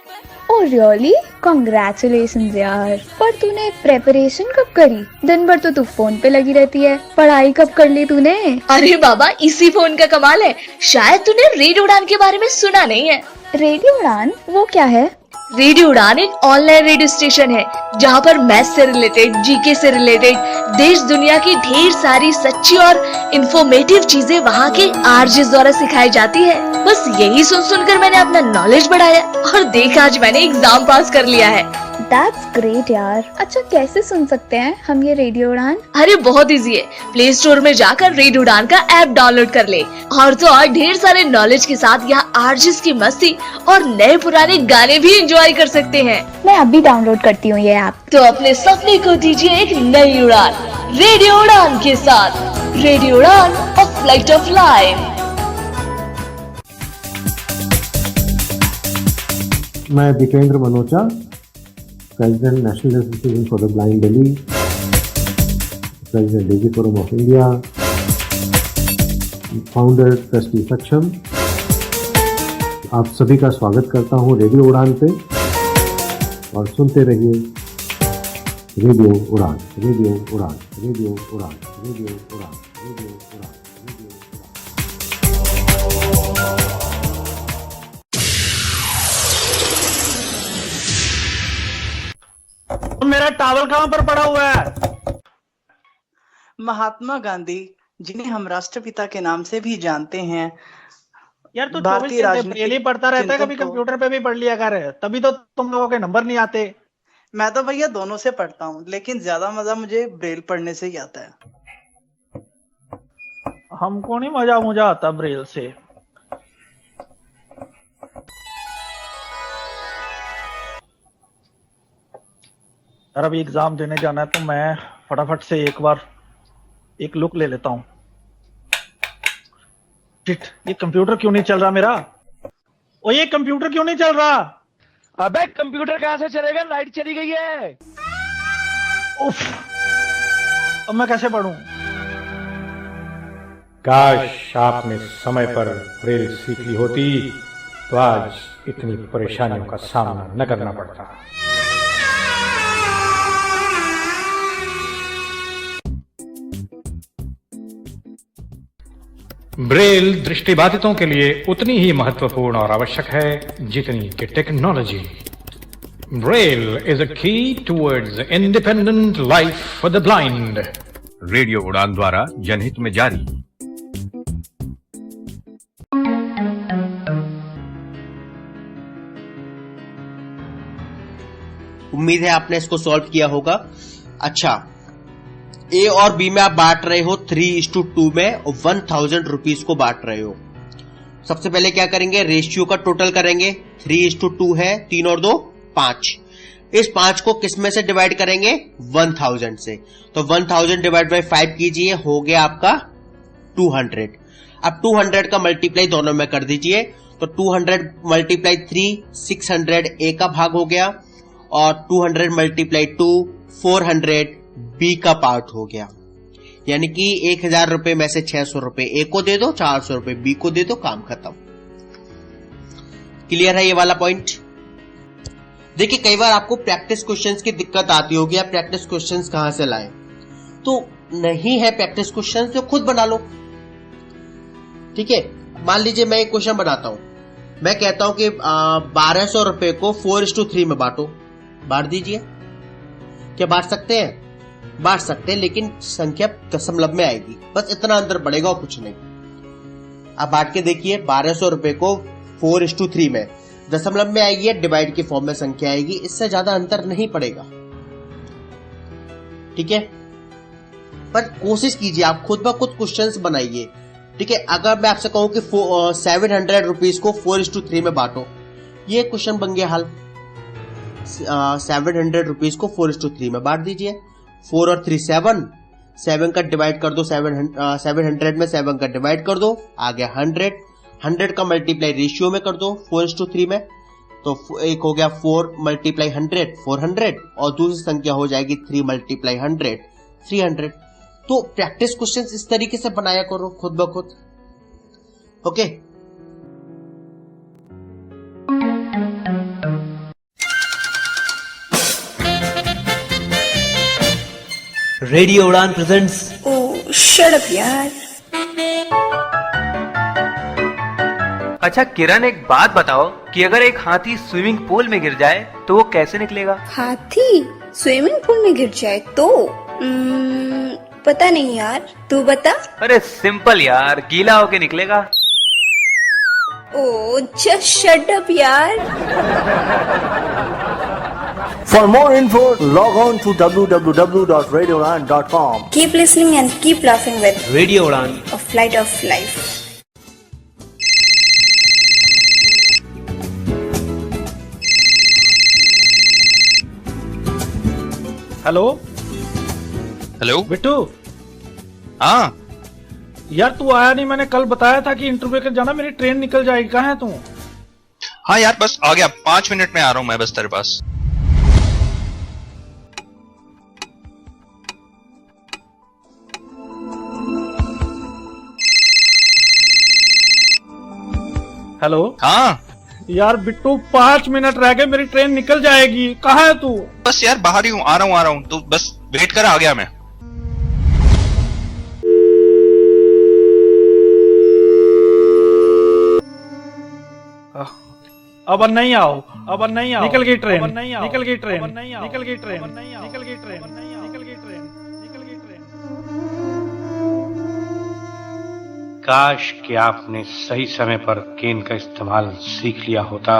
Oh really? कांग्रेचुलेशंस यार। पर तूने प्रेपरेशन कब करी? दिन भर तो तू फोन पे लगी रहती है, पढ़ाई कब कर ली तूने? अरे बाबा, इसी फोन का कमाल है। शायद तूने रेडियो उड़ान के बारे में सुना नहीं है। रेडियो उड़ान वो क्या है? रेडियो उड़ान एक ऑनलाइन रेडियो स्टेशन है जहाँ पर मैथ्स से रिलेटेड, जीके से रिलेटेड, देश दुनिया की ढेर सारी सच्ची और इंफॉर्मेटिव चीजें वहाँ के आरजे द्वारा सिखाई जाती है। बस यही सुन सुनकर मैंने अपना नॉलेज बढ़ाया और देख आज मैंने एग्जाम पास कर लिया है। दैट्स ग्रेट यार। अच्छा कैसे सुन सकते हैं हम ये रेडियो उड़ान? अरे बहुत इजी है, प्ले स्टोर में जाकर रेडियो उड़ान का ऐप डाउनलोड कर ले और तो और ढेर सारे नॉलेज के साथ यहाँ आरजेस की मस्ती और नए पुराने गाने भी एंजॉय कर सकते हैं। मैं अभी डाउनलोड करती हूँ ये ऐप। तो अपने सपने को दीजिए एक नई उड़ान रेडियो उड़ान के साथ। रेडियो उड़ान, अ फ्लाइट ऑफ लाइफ। मैं Dipendra Manocha, president national association for the blind Delhi, president daisy forum of India, founder trustee Saksham, आप सभी का स्वागत करता हूं रेडियो उड़ान पे और सुनते रहिए रेडियो उड़ान, रेडियो उड़ान, रेडियो उड़ान, रेडियो उड़ान, रेडियो उड़ान, रेडियो उड़ान। मेरा टॉवल कहाँ पर पड़ा हुआ है? महात्मा गांधी, जिन्हें हम राष्ट्रपिता के नाम से भी जानते हैं, यार तू भारतीय राजनीति पढ़ता रहता है, कभी कंप्यूटर पे भी पढ़ लिया कर, तभी तो तुम लोगों के नंबर नहीं आते। मैं तो भैया दोनों से पढ़ता हूँ, लेकिन ज्यादा मजा मुझे ब्रेल पढ़ने से ही आता है। हमको नहीं मजा मुझे आता ब्रेल से। यार अभी एग्जाम देने जाना है तो मैं फटाफट से एक बार एक लुक ले लेता हूँ। ये कंप्यूटर क्यों नहीं चल रहा मेरा? ओ ये कंप्यूटर क्यों नहीं चल रहा? अबे कंप्यूटर कहाँ से चलेगा, लाइट चली गई है। उफ, अब मैं कैसे पढ़ूं? काश आपने समय पर ब्रेल सीख ली होती तो आज इतनी परेशानियों का सामना न करना पड़ता। ब्रेल दृष्टिबाधितों के लिए उतनी ही महत्वपूर्ण और आवश्यक है जितनी कि टेक्नोलॉजी। ब्रेल इज अ की towards independent life for the blind. Radio उड़ान द्वारा जनहित में जारी। उम्मीद है आपने इसको सॉल्व किया होगा। अच्छा, ए और बी में आप बांट रहे हो 3:2 में और 1000 रुपीज को बांट रहे हो। सबसे पहले क्या करेंगे, रेशियो का टोटल करेंगे। 3:2 है, 3 और 2 5। इस 5 को किस में से डिवाइड करेंगे? 1000 से। तो 1000 डिवाइड बाई 5 कीजिए, हो गया आपका 200। अब 200 का मल्टीप्लाई दोनों में कर दीजिए, तो 200 मल्टीप्लाई 3 600 ए का भाग हो गया और 200 मल्टीप्लाई 2 400 बी का पार्ट हो गया। यानी कि 1000 रुपए में से 600 रुपए ए को दे दो, 400 रुपए बी को दे दो, काम खत्म। क्लियर है ये वाला पॉइंट? देखिए कई बार आपको प्रैक्टिस क्वेश्चंस की दिक्कत आती होगी, आप प्रैक्टिस क्वेश्चंस कहां से लाएं? तो नहीं है प्रैक्टिस क्वेश्चंस तो खुद बना लो। ठीक है, मान लीजिए मैं एक क्वेश्चन बनाता हूं, मैं कहता हूं कि 1200 रुपए को 4:3 में बांटो। बांट दीजिए। क्या बांट सकते हैं? बांट सकते हैं, लेकिन संख्या दशमलव में आएगी, बस इतना अंतर पड़ेगा और कुछ नहीं। अब बांट के देखिए, 1200 रुपए को 4:3 में दशमलव में आएगी, डिवाइड के फॉर्म में संख्या आएगी, इससे ज्यादा अंतर नहीं पड़ेगा। ठीक है, पर कोशिश कीजिए आप खुद ब खुद क्वेश्चंस बनाइए। ठीक है, अगर मैं आपसे कहूं कि 700 रुपीज को 4:3 में बांटो, ये क्वेश्चन बन गया हल। 700 रुपीज को 4:3 में बांट दीजिए। 4 और 3 7 का डिवाइड कर दो, 700 में 7 का डिवाइड कर दो, आ गया 100। 100 का मल्टीप्लाई रेशियो में कर दो 4:3 में, तो एक हो गया 4 मल्टीप्लाई 100 400 और दूसरी संख्या हो जाएगी 3 मल्टीप्लाई 100 300। तो प्रैक्टिस क्वेश्चंस इस तरीके से बनाया करो खुद ब खुद। ओके, रेडियो उड़ान प्रेजेंट्स। ओह शट अप यार। अच्छा किरण, एक बात बताओ कि अगर एक हाथी स्विमिंग पूल में गिर जाए तो वो कैसे निकलेगा? हाथी स्विमिंग पूल में गिर जाए तो पता नहीं यार, तू बता। अरे सिंपल यार, गीला होके निकलेगा। ओह जस्ट शट अप यार। For more info, log on to www.radioudan.com. Keep listening and keep laughing with radio उड़ान, A Flight of Life. Hello hello Bittu. हाँ यार तू आया नहीं, मैंने कल बताया था कि इंटरव्यू के जाना, मेरी ट्रेन निकल जाएगी। कहाँ है तू? हाँ यार बस आ गया, 5 मिनट में आ रहा हूँ मैं बस तेरे पास। हेलो हाँ यार बिट्टू, 5 मिनट रह गए, मेरी ट्रेन निकल जाएगी। कहाँ है तू? बस यार बाहर ही हूँ, आ रहा हूँ तो बस वेट कर, आ गया मैं। अब नहीं आओ, अब नहीं आओ, निकल गई ट्रेन, निकल गई ट्रेन, निकल गई ट्रेन, निकल गई ट्रेन, निकल गई ट्रेन, निकल गई ट्रेन। काश कि आपने सही समय पर केन का इस्तेमाल सीख लिया होता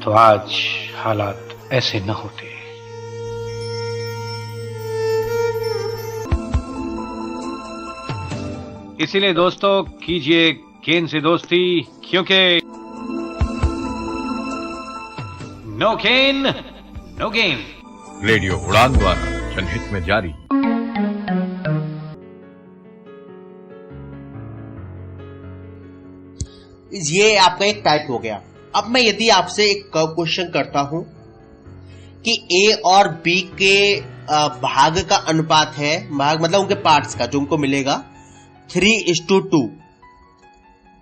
तो आज हालात ऐसे न होते। इसीलिए दोस्तों कीजिए केन से दोस्ती, क्योंकि नो केन नो गेन। रेडियो उड़ान द्वारा जनहित में जारी। ये आपका एक टाइप हो गया। अब मैं यदि आपसे एक क्वेश्चन करता हूं कि ए और बी के भाग का अनुपात है, भाग मतलब उनके पार्ट्स का जो उनको मिलेगा 3:2,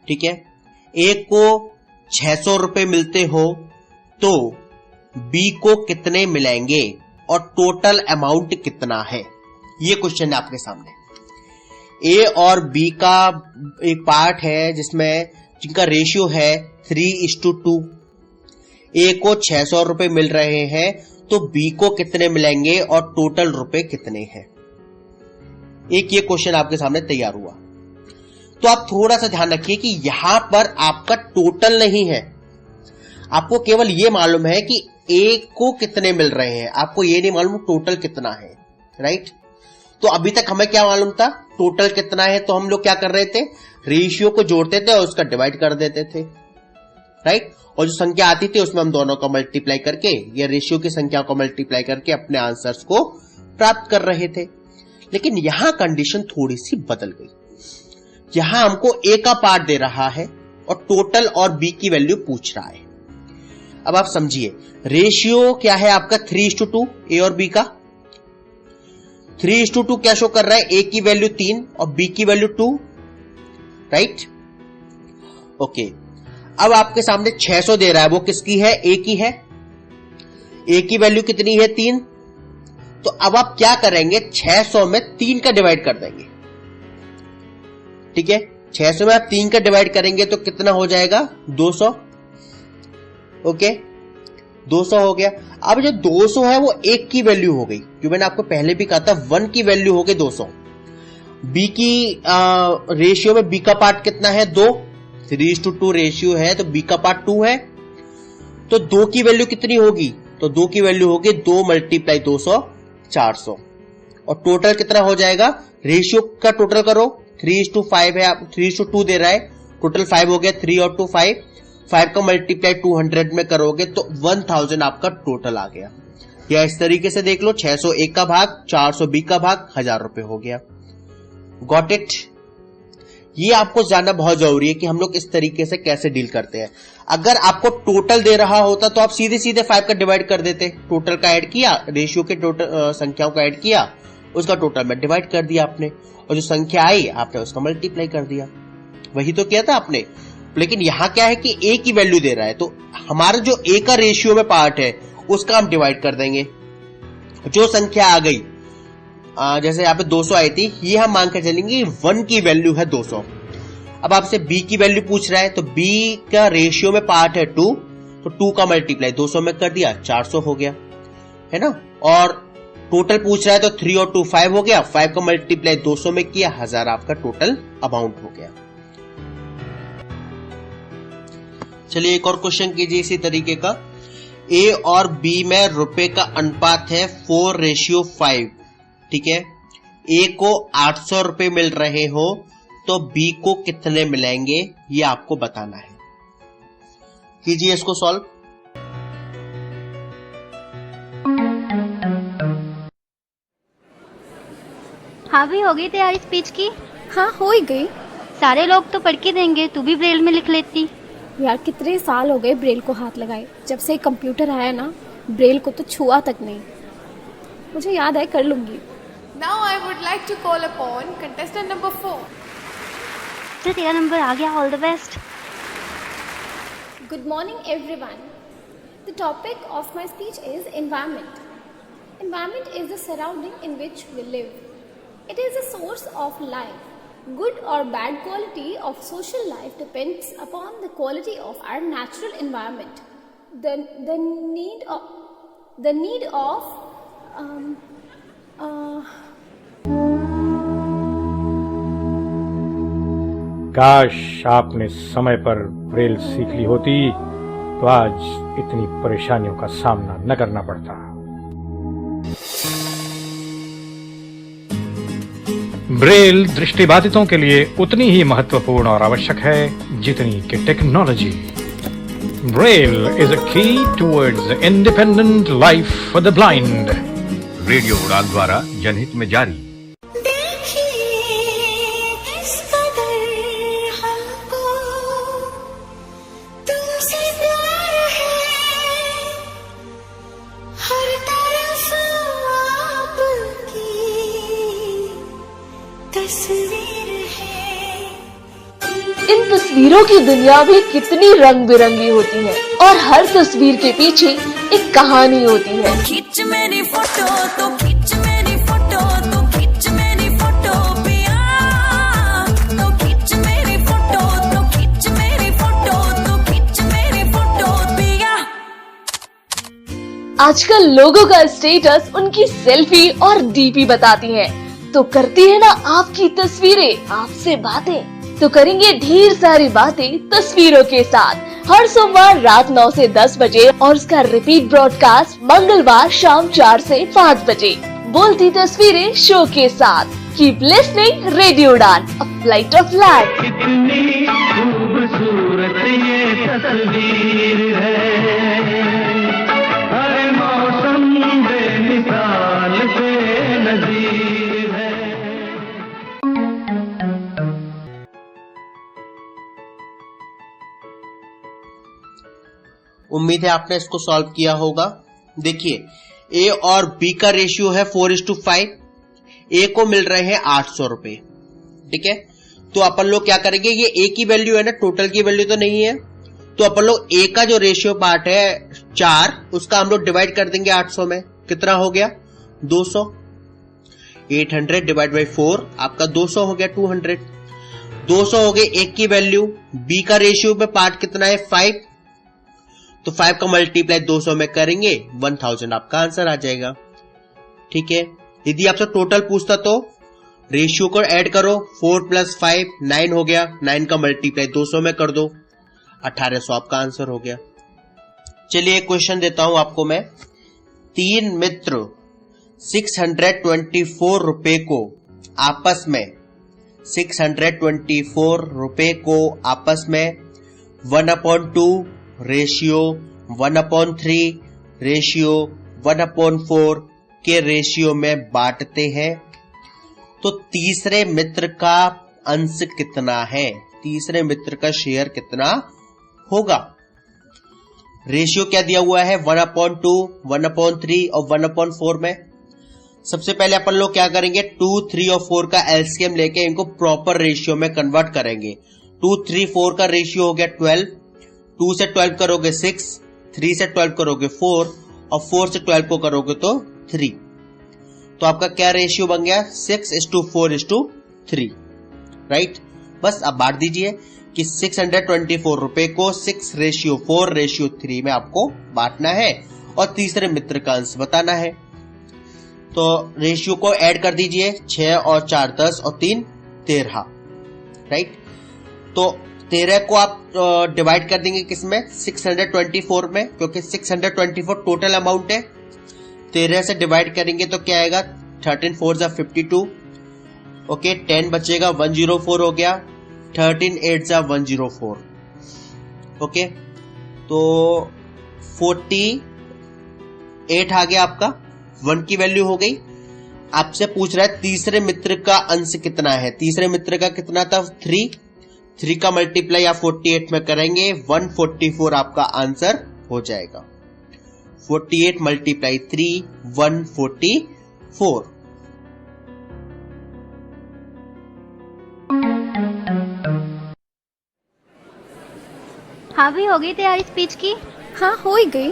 ठीक है। ए को 600 रुपए मिलते हो तो बी को कितने मिलेंगे और टोटल अमाउंट कितना है, ये क्वेश्चन है आपके सामने। ए और बी का एक पार्ट है जिनका रेशियो है 3:2। ए को 600 रुपए मिल रहे हैं तो बी को कितने मिलेंगे और टोटल रुपए कितने हैं, एक ये क्वेश्चन आपके सामने तैयार हुआ। तो आप थोड़ा सा ध्यान रखिए कि यहां पर आपका टोटल नहीं है, आपको केवल ये मालूम है कि ए को कितने मिल रहे हैं, आपको ये नहीं मालूम टोटल कितना है, राइट। तो अभी तक हमें क्या मालूम था, टोटल कितना है, तो हम लोग क्या कर रहे थे, रेशियो को जोड़ते थे और उसका डिवाइड कर देते थे, राइट। और जो संख्या आती थी उसमें हम दोनों को मल्टीप्लाई करके या रेशियो की संख्या को मल्टीप्लाई करके अपने आंसर्स को प्राप्त कर रहे थे। लेकिन यहां कंडीशन थोड़ी सी बदल गई। यहां हमको ए का पार्ट दे रहा है और टोटल और बी की वैल्यू पूछ रहा है। अब आप समझिए, रेशियो क्या है आपका 3:2 ए और बी का। 3:2 क्या शो कर रहा है, ए की वैल्यू 3 और बी की वैल्यू 2, राइट। ओके, अब आपके सामने 600 दे रहा है, वो किसकी है, ए की है। ए की वैल्यू कितनी है 3, तो अब आप क्या करेंगे, 600 में 3 का डिवाइड कर देंगे, ठीक है। 600 में आप 3 का डिवाइड करेंगे तो कितना हो जाएगा, 200। ओके, 200 हो गया। अब जो 200 है वो 1 की वैल्यू हो गई, जो मैंने आपको पहले भी कहा था 1 की वैल्यू हो गई 200। बी की रेशियो में बी का पार्ट कितना है, 2, 3:2 रेशियो है तो बी का पार्ट 2 है, तो 2 की वैल्यू कितनी होगी, तो 2 की वैल्यू होगी 2 × 200 400। और टोटल कितना हो जाएगा, रेशियो का टोटल करो, 3:5 है, 3:2 दे रहा है, टोटल 5 हो गया, 3 और 2 5, 5 का मल्टीप्लाई 200 में करोगे तो 1000 आपका टोटल आ गया। या इस तरीके से देख लो, 600 ए का भाग, 400 बी का भाग, 1000 रुपए हो गया। Got it. ये आपको जानना बहुत जरूरी है कि हम लोग इस तरीके से कैसे डील करते हैं। अगर आपको टोटल दे रहा होता तो आप सीधे सीधे 5 का डिवाइड कर देते, टोटल का ऐड किया, रेशियो के टोटल संख्याओं का ऐड किया, उसका टोटल में डिवाइड कर दिया आपने, और जो संख्या आई आपने उसका मल्टीप्लाई कर दिया, वही तो किया था आपने। लेकिन यहां क्या है कि ए की वैल्यू दे रहा है, तो हमारा जो ए का रेशियो में पार्ट है उसका हम डिवाइड कर देंगे। जो संख्या आ गई, जैसे यहाँ पे 200 आई थी, ये हम मान कर चलेंगे 1 की वैल्यू है 200। अब आपसे बी की वैल्यू पूछ रहा है, तो बी का रेशियो में पार्ट है 2, तो 2 का मल्टीप्लाई 200 में कर दिया, 400 हो गया, है ना। और टोटल पूछ रहा है तो 3 और 2 5 हो गया, 5 का मल्टीप्लाई 200 में किया, 1000 आपका टोटल अमाउंट हो गया। चलिए एक और क्वेश्चन कीजिए इसी तरीके का। ए और बी में रुपए का अनुपात है 4:5, ठीक है। ए को 800 रुपए मिल रहे हो तो बी को कितने मिलेंगे ये आपको बताना है। कीजिए इसको सॉल्व। हाँ भी हो गई तैयारी स्पीच की? हाँ हो ही गई। सारे लोग तो पढ़ के देंगे, तू भी ब्रेल में लिख लेती। यार कितने साल हो गए ब्रेल को हाथ लगाए, जब से कंप्यूटर आया ना ब्रेल को तो छुआ तक नहीं। मुझे याद है, कर लूंगी। Now I would like to call upon contestant number 4. तो तेरा नंबर आ गया, all the best. Good morning everyone. The topic of my speech is environment. Environment is the surrounding in which we live. It is a source of life. Good or bad quality of social life depends upon the quality of our natural environment. The need of काश आपने समय पर ब्रेल सीख ली होती तो आज इतनी परेशानियों का सामना न करना पड़ता। ब्रेल दृष्टिबाधितों के लिए उतनी ही महत्वपूर्ण और आवश्यक है जितनी कि टेक्नोलॉजी। ब्रेल इज अ की towards independent life for the blind. Radio उड़ान द्वारा जनहित में जारी। इन तस्वीरों की दुनिया भी कितनी रंग बिरंगी होती है और हर तस्वीर के पीछे एक कहानी होती है। खींच मेरी फोटो तो खींच मेरी फोटो तो खींच मेरी फोटो पिया, तो खींच मेरी फोटो तो खींच मेरी फोटो तो खींच मेरी फोटो पिया। आजकल लोगों का स्टेटस उनकी सेल्फी और डीपी बताती है, तो करती है ना आपकी तस्वीरें आपसे बातें। तो करेंगे ढेर सारी बातें तस्वीरों के साथ हर सोमवार रात 9 से 10 बजे और उसका रिपीट ब्रॉडकास्ट मंगलवार शाम 4 से 5 बजे। बोलती तस्वीरें शो के साथ। कीप लिसनिंग रेडियो उड़ान, अ फ्लाइट ऑफ लाइफ। कितनी खूबसूरत ये तस्वीर है, हर मौसम बेमिसाल बेनज़ीर है। उम्मीद है आपने इसको सॉल्व किया होगा। देखिए ए और बी का रेशियो है 4:5। ए को मिल रहे हैं 800 रुपए, ठीक है। तो अपन लोग क्या करेंगे, ये ए की वैल्यू है ना, टोटल की वैल्यू तो नहीं है, तो अपन लोग ए का जो रेशियो पार्ट है 4, उसका हम लोग डिवाइड कर देंगे 800 में। कितना हो गया 200। 800 डिवाइड बाई 4 आपका 200 हो गया 200। 200 हो गए ए की वैल्यू। बी का रेशियो में पार्ट कितना है 5, तो 5 का मल्टीप्लाई 200 में करेंगे 1000 आपका आंसर आ जाएगा, ठीक है। यदि आपसे टोटल पूछता तो रेशियो को ऐड करो, 4 + 5 9 हो गया, 9 का मल्टीप्लाई 200 में कर दो, 1800 आपका आंसर हो गया। चलिए एक क्वेश्चन देता हूं आपको मैं। 3 मित्र 624 रुपए को आपस में 1/2 रेशियो 1/3 रेशियो 1/4 के रेशियो में बांटते हैं, तो तीसरे मित्र का अंश कितना है, तीसरे मित्र का शेयर कितना होगा। रेशियो क्या दिया हुआ है 1/2, 1/3 और 1/4 में। सबसे पहले अपन लोग क्या करेंगे, 2, 3 और 4 का एलसीएम लेके इनको प्रॉपर रेशियो में कन्वर्ट करेंगे। 2, 3, 4 का रेशियो हो गया 12, 2 से 12 करोगे 6, 3 से 12 करोगे 4 और 4 से 12 को करोगे तो 3। तो आपका क्या रेशियो बन गया 6:4:3, राइट। बस अब बांट दीजिए कि 624 रुपए को 6:4:3 में आपको बांटना है और तीसरे मित्र का अंश बताना है। तो रेशियो को ऐड कर दीजिए, 6 और 4 10 और 3 13, राइट। तो 13 को आप डिवाइड कर देंगे किसमें, 624 में, क्योंकि 624 टोटल अमाउंट है। 13 से डिवाइड करेंगे तो क्या आएगा, 13 4 जा 52, ओके 10 बचेगा, 104 हो गया, 13 8 जा 104, ओके तो 48 आ गया आपका, 1 की वैल्यू हो गई। आपसे पूछ रहा है तीसरे मित्र का अंश कितना है। तीसरे मित्र का कितना था, 3 का मल्टीप्लाई आप 48 में करेंगे, 144 आपका आंसर हो जाएगा। 48 मल्टीप्लाई 3, 144। हाँ भी हो गई तैयारी स्पीच की? हाँ हो ही गई।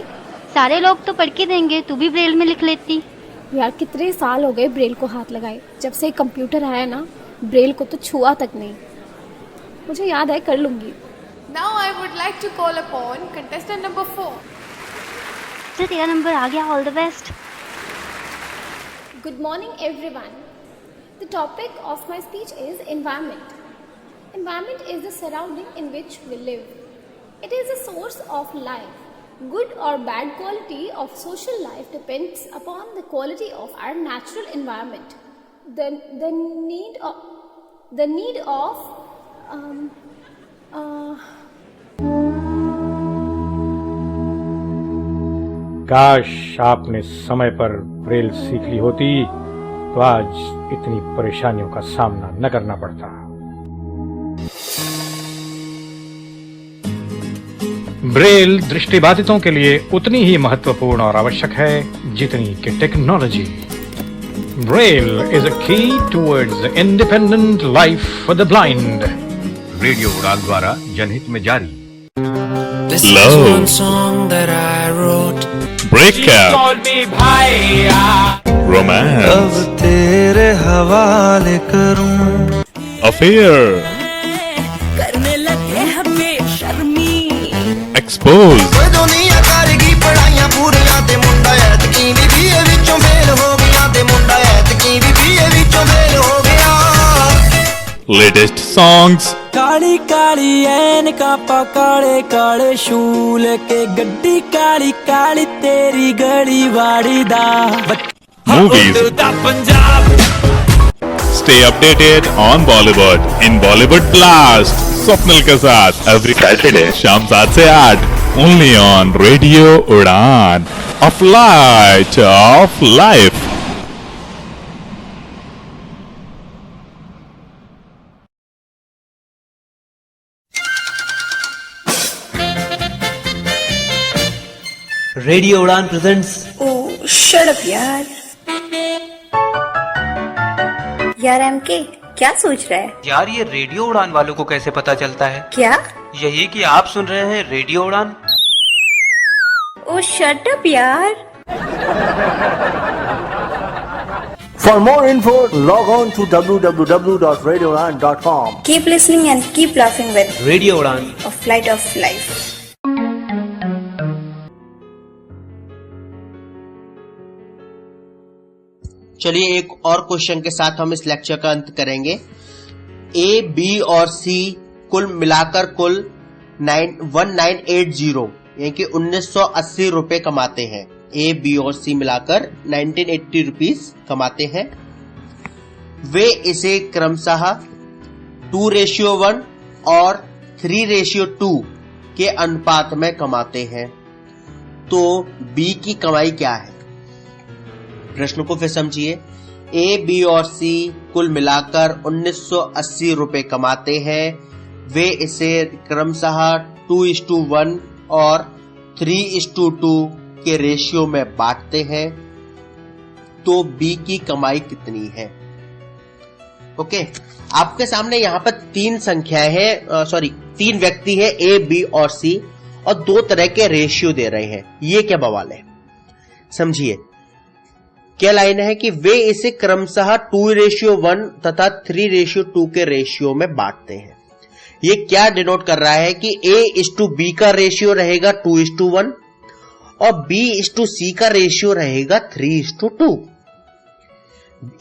सारे लोग तो पढ़ के देंगे, तू भी ब्रेल में लिख लेती। यार कितने साल हो गए ब्रेल को हाथ लगाए, जब से कंप्यूटर आया ना ब्रेल को तो छुआ तक नहीं। मुझे याद है, कर लूंगी। Now I would like to call upon contestant number 4. चल तेरा नंबर आ गया, all the best. Good morning everyone. The topic of my speech is environment. Environment is the surrounding in which we live. It is a source of life. Good or bad quality of social life depends upon the quality of our natural environment. The need of काश आपने समय पर ब्रेल सीख ली होती तो आज इतनी परेशानियों का सामना न करना पड़ता। ब्रेल दृष्टिबाधितों के लिए उतनी ही महत्वपूर्ण और आवश्यक है जितनी कि टेक्नोलॉजी। ब्रेल इज अ की towards independent life for the blind. Radio उड़ान द्वारा जनहित में जारी। Love, breakup, romance, अब तेरे हवाले करूं, affair, करने लगे हैं बेशर्मी, expose, दुनिया करेगी पढ़ाइयां पूरियां ते मुंडा ऐतकी भी बीए विचों फेल हो गया, ते मुंडा ऐतकी भी बीए विचों फेल हो गया। latest songs, काली काली ऐनका पा काले काले शूल के गड्डी काली काली तेरी गली वाड़ी दा movies. Punjab. Stay updated on Bollywood in Bollywood Blast. Swapnil के साथ every Saturday शाम 7 से 8 only on Radio Udan, a flight of life. Radio उड़ान प्रेजेंट्स। ओह शट अप यार। यार एमके क्या सोच रहा है? यार ये रेडियो उड़ान वालों को कैसे पता चलता है? क्या? यही कि आप सुन रहे हैं रेडियो उड़ान। ओह शट अप यार। For more info, log on to www.radioudan.com. Keep listening and keep laughing with radio उड़ान, a flight of life. चलिए एक और क्वेश्चन के साथ हम इस लेक्चर का अंत करेंगे। ए, बी और सी कुल मिलाकर कुल 1980 यानी कि 1980 रुपए कमाते हैं। ए, बी और सी मिलाकर 1980 रुपीस कमाते हैं। वे इसे क्रमशः 2:1 और 3:2 के अनुपात में कमाते हैं। तो बी की कमाई क्या है? प्रश्न को फिर समझिए। ए, बी और सी कुल मिलाकर 1980 रुपए कमाते हैं। वे इसे क्रमशः 2:1 और 3:2 के रेशियो में बांटते हैं। तो बी की कमाई कितनी है? ओके, आपके सामने यहाँ पर 3 संख्याएं हैं, 3 व्यक्ति है ए, बी और सी, और 2 तरह के रेशियो दे रहे हैं। ये क्या बवाल है, समझिए। क्या लाइन है कि वे इसे क्रमशः 2:1 तथा 3:2 के रेशियो में बांटते हैं। ये क्या डिनोट कर रहा है कि A:B का रेशियो रहेगा 2:1 और B:C का रेशियो रहेगा 3:2।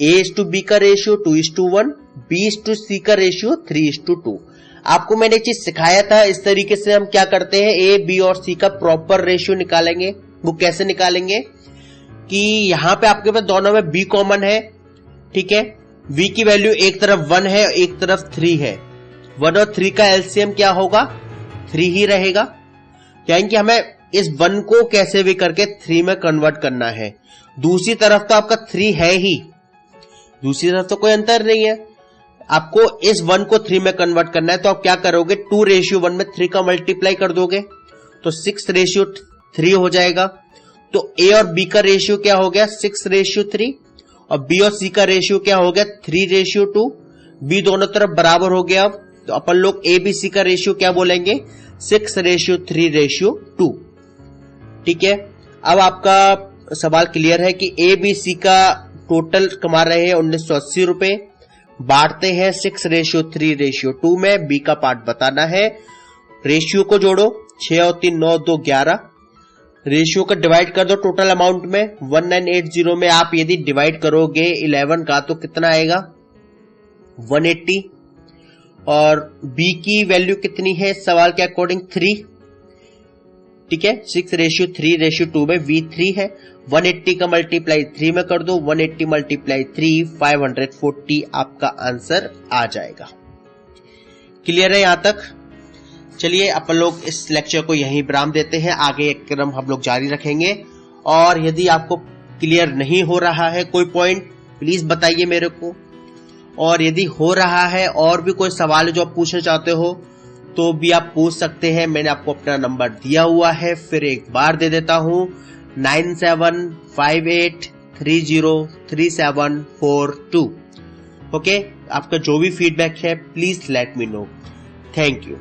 A:B का रेशियो 2:1, B:C का रेशियो 3:2। आपको मैंने एक चीज सिखाया था, इस तरीके से हम क्या करते हैं, ए बी और सी का प्रॉपर रेशियो निकालेंगे। वो कैसे निकालेंगे कि यहां पे आपके पास दोनों में बी कॉमन है, ठीक है, v की वैल्यू एक तरफ 1 है एक तरफ 3 है, 1 और 3 का एलसीएम क्या होगा, 3 ही रहेगा। यानी कि हमें इस 1 को कैसे भी करके 3 में कन्वर्ट करना है। दूसरी तरफ तो आपका 3 है ही, दूसरी तरफ तो कोई अंतर नहीं है, आपको इस 1 को 3 में कन्वर्ट करना है। तो आप क्या करोगे, 2:1 में 3 का मल्टीप्लाई कर दोगे तो 6:3 हो जाएगा। तो ए और बी का रेशियो क्या हो गया, 6:3, और बी और सी का रेशियो क्या हो गया, 3:2। बी दोनों तरफ बराबर हो गया, तो अपन लोग ए बी सी का रेशियो क्या बोलेंगे, 6:3:2। ठीक है, अब आपका सवाल क्लियर है कि ए बी सी का टोटल कमा रहे हैं 1980 रुपए, बांटते हैं 6:3:2 में, बी का पार्ट बताना है। रेशियो को जोड़ो, 6 और 3 9 2 11, रेशियो का डिवाइड कर दो टोटल अमाउंट में, 1980 में आप यदि डिवाइड करोगे 11 का तो कितना आएगा, 180। और बी की वैल्यू कितनी है सवाल के अकॉर्डिंग, 3, ठीक है, 6:3:2 में v 3 है। 180 का मल्टीप्लाई 3 में कर दो, 180 मल्टीप्लाई 3 540 आपका आंसर आ जाएगा। क्लियर है यहां तक? चलिए अपन लोग इस लेक्चर को यहीं विराम देते हैं, आगे एक क्रम हम लोग जारी रखेंगे। और यदि आपको क्लियर नहीं हो रहा है कोई पॉइंट, प्लीज बताइए मेरे को, और यदि हो रहा है और भी कोई सवाल है जो आप पूछना चाहते हो तो भी आप पूछ सकते हैं। मैंने आपको अपना नंबर दिया हुआ है, फिर एक बार दे देता हूं, 9758303742। ओके, आपका जो भी फीडबैक है please let me know. Thank you.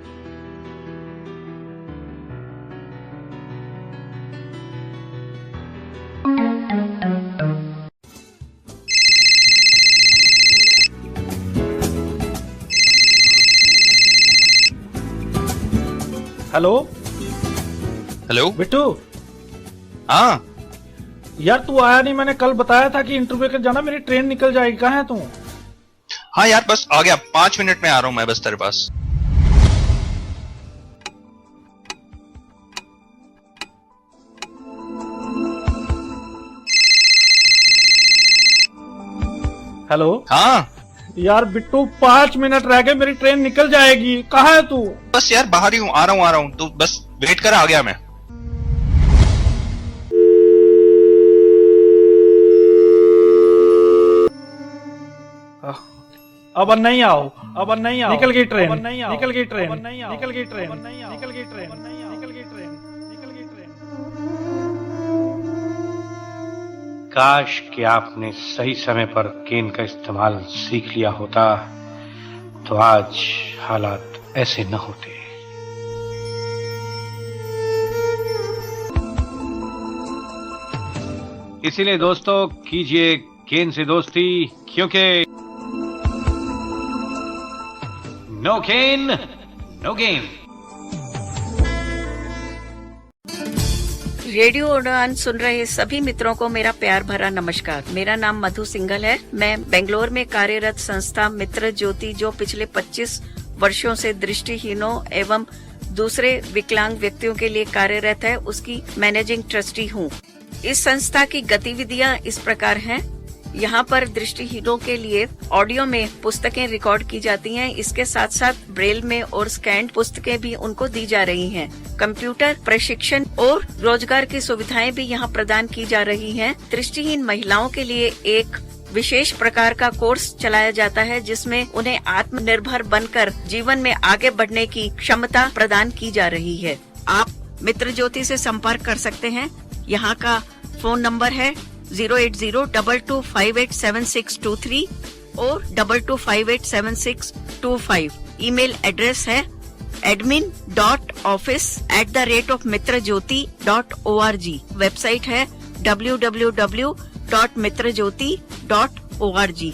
Hello hello Bittu. हाँ यार तू आया नहीं, मैंने कल बताया था कि इंटरव्यू के जाना, मेरी ट्रेन निकल जाएगी, कहाँ है तू? हाँ यार बस आ गया, 5 मिनट में आ रहा हूं मैं बस तेरे पास। हेलो। हाँ यार बिट्टू 5 मिनट रह गए, मेरी ट्रेन निकल जाएगी, कहाँ है तू? बस यार बाहर ही हूँ, आ रहा हूँ, तो बस वेट कर, आ गया मैं। अब नहीं आओ, अब नहीं आओ, निकल गई ट्रेन, निकल गई ट्रेन, निकल गई ट्रेन, निकल गई ट्रेन, निकल गई ट्रेन, निकल गई ट्रेन। काश कि आपने सही समय पर केन का इस्तेमाल सीख लिया होता तो आज हालात ऐसे न होते। इसीलिए दोस्तों कीजिए केन से दोस्ती, क्योंकि नो केन नो गेम। रेडियो उड़ान सुन रहे सभी मित्रों को मेरा प्यार भरा नमस्कार। मेरा नाम मधु सिंघल है। मैं बेंगलोर में कार्यरत संस्था मित्र ज्योति, जो पिछले 25 वर्षों से दृष्टिहीनों एवं दूसरे विकलांग व्यक्तियों के लिए कार्यरत है, उसकी मैनेजिंग ट्रस्टी हूँ। इस संस्था की गतिविधियाँ इस प्रकार हैं। यहाँ पर दृष्टिहीनों के लिए ऑडियो में पुस्तकें रिकॉर्ड की जाती हैं। इसके साथ साथ ब्रेल में और स्कैन्ड पुस्तकें भी उनको दी जा रही हैं। कंप्यूटर प्रशिक्षण और रोजगार की सुविधाएं भी यहाँ प्रदान की जा रही हैं। दृष्टिहीन महिलाओं के लिए एक विशेष प्रकार का कोर्स चलाया जाता है, जिसमें उन्हें आत्मनिर्भर बनकर जीवन में आगे बढ़ने की क्षमता प्रदान की जा रही है। आप मित्र ज्योति से संपर्क कर सकते हैं। यहाँ का फोन नंबर है 08022587623 और 22587625। ईमेल एड्रेस है admin.office@mitrajyoti.org। वेबसाइट है www.mitrajyoti.org।